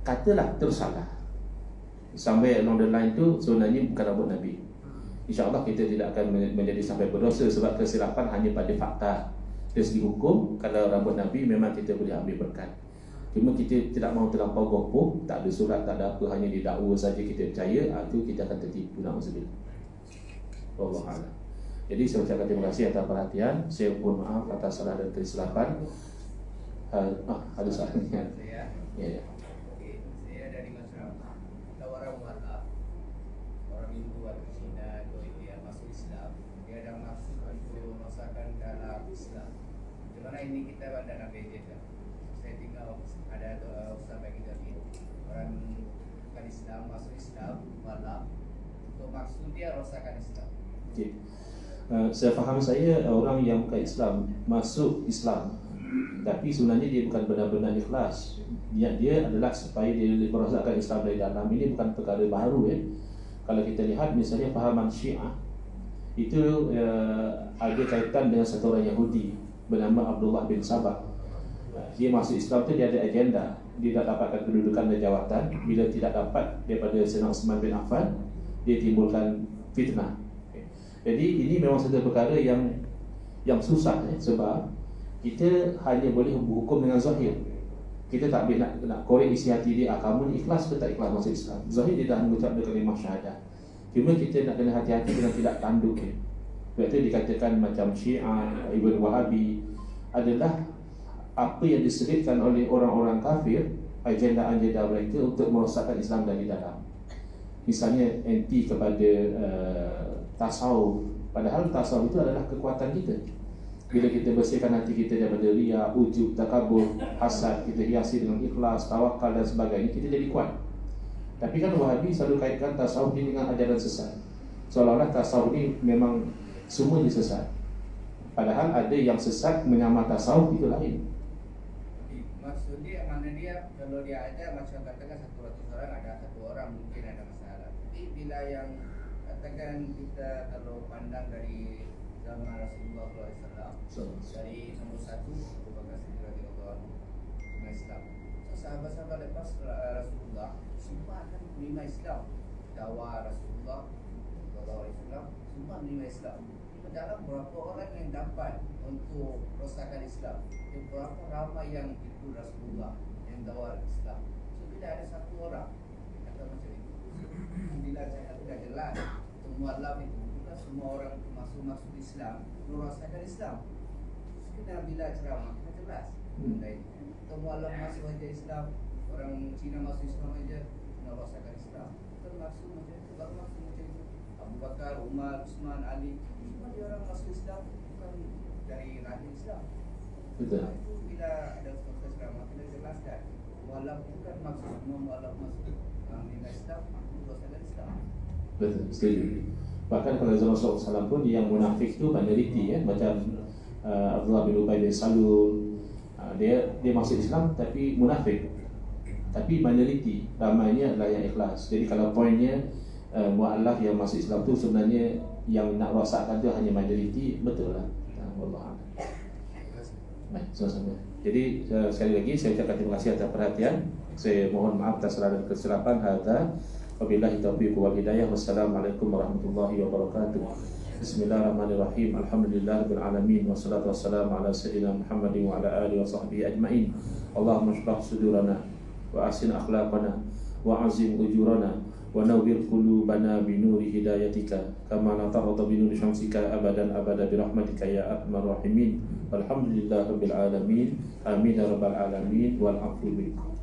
Katalah tersalah, sampai along the line tu sebenarnya bukan rambut Nabi, InsyaAllah kita tidak akan menjadi sampai berdosa. Sebab kesilapan hanya pada fakta. Dari segi hukum, kalau rambut Nabi memang kita boleh ambil berkat. Cuma kita tidak mahu terlampau gopoh, tak ada surat, tak ada apa, hanya didakwa saja kita percaya, itu kita akan tertipu. Na'udzubillah. Wallahualam. Jadi saya ucapkan terima kasih atas perhatian. Saya mohon maaf atas salah dan kesilapan. Ada soalan? Ya. Saya dari masyarakat. Kalau orang mualaf, orang Hindu atau Cina, dia masuk Islam, dia ada maksud untuk merasakan dalam Islam. Dimana ini kita ada nabi dia. Saya tinggal ada Ustaz bagi tadi orang bukan Islam masuk Islam mualaf, untuk maksud dia rasakan Islam. Okay. Saya faham saya orang yang bukan Islam masuk Islam, tapi sebenarnya dia bukan benar-benar ikhlas. Niat dia adalah supaya dia merasakan Islam dari dalam. Ini bukan perkara baru ya. Kalau kita lihat misalnya fahaman Syiah itu ada kaitan dengan satu orang Yahudi bernama Abdullah bin Sabah. Dia masuk Islam tu dia ada agenda. Dia tak dapatkan kedudukan dan jawatan. Bila tidak dapat daripada Sayyidina Uthman bin Affan, dia timbulkan fitnah. Jadi ini memang satu perkara yang susah sebab kita hanya boleh berhukum dengan zahir. Kita tak boleh nak korek isi hati dia, kamu ni ikhlas ke tak ikhlas masuk Islam. Zahir dia dah mengucap kalimah syahadah. Cuma kita nak kena hati-hati dengan tidak tanduk dia. Sebab itu dikatakan macam Syiah, Ibn Wahabi adalah apa yang diselitkan oleh orang-orang kafir, agenda-agenda mereka untuk merosakkan Islam dari dalam. Misalnya anti kepada tasawuf, padahal tasawuf itu adalah kekuatan kita. Bila kita bersihkan hati kita daripada riya, ujub, takabur, hasad, kita hiasi dengan ikhlas, tawakal dan sebagainya, kita jadi kuat. Tapi kan Wahabi selalu kaitkan tasawuf ini dengan ajaran sesat, seolah-olah tasawuf ini memang semuanya sesat. Padahal ada yang sesat menyamar tasawuf itu lain. Maksud dia mana dia kalau dia ada macam katakan 100 orang ada 1 orang mungkin ada masalah. Tapi bila yang katakan kita kalau pandang dari zaman Rasulullah SAW, dari nomor 1 Abu Bakar Siddiq radhiyallahu anhu Islam. So, sahabat-sahabat lepas Rasulullah semua akan menerima Islam. Dakwah Rasulullah SAW semua menerima Islam. Dalam berapa orang yang dapat untuk rosakkan Islam, berapa ramai yang ikut Rasulullah yang dakwah Islam. So bila ada 1 orang kata macam itu, bila saya sudah jelas semua alam itu bukan semua orang masuk Islam merosakkan Islam. Sekedar bila ceramah kita jelas semua alam masuk aja Islam, orang Cina masuk Islam aja merosakkan Islam. Termasuk macam itu, baru masuk macam itu Abu Bakar, Umar, Utsman, Ali, semua dia orang masuk Islam bukan dari rahim Islam. Betul. Itu bila ada proses ceramah kita jelaskan mualaf bukan maksud semua mualaf masuk nilai Islam, merosakkan Islam. Betul, setuju. Bahkan pada zaman Rasulullah SAW pun yang munafik tu meneliti macam Abdullah bin Ubay bin Salul, dia masuk Islam tapi munafik, tapi meneliti ramainya adalah yang ikhlas. Jadi kalau poinnya mualaf yang masuk Islam tu sebenarnya yang nak rosakkan tu hanya meneliti, betul lah. Wallah. Baik, sama-sama. Jadi sekali lagi saya ucapkan terima kasih atas perhatian. Saya mohon maaf atas segala kesilapan. Hadza wabillahi taufiq wal hidayah. Wassalamualaikum warahmatullahi wabarakatuh. Bismillahirrahmanirrahim. Alhamdulillahirabbil alamin wassalatu wassalamu ala sayyidina Muhammadin wa ala alihi wa sahbihi ajmain. Allahumma shrah sudurana wa ahsin akhlaqana wa azim ujurana wa nawwir qulubana bi nuri hidayatika kama la tarda bi nuri syamsika abadan abada bi rahmatika ya arhamar rahimin. Walhamdulillahirabbil alamin. Amin ya rabbal alamin wal afu bikum.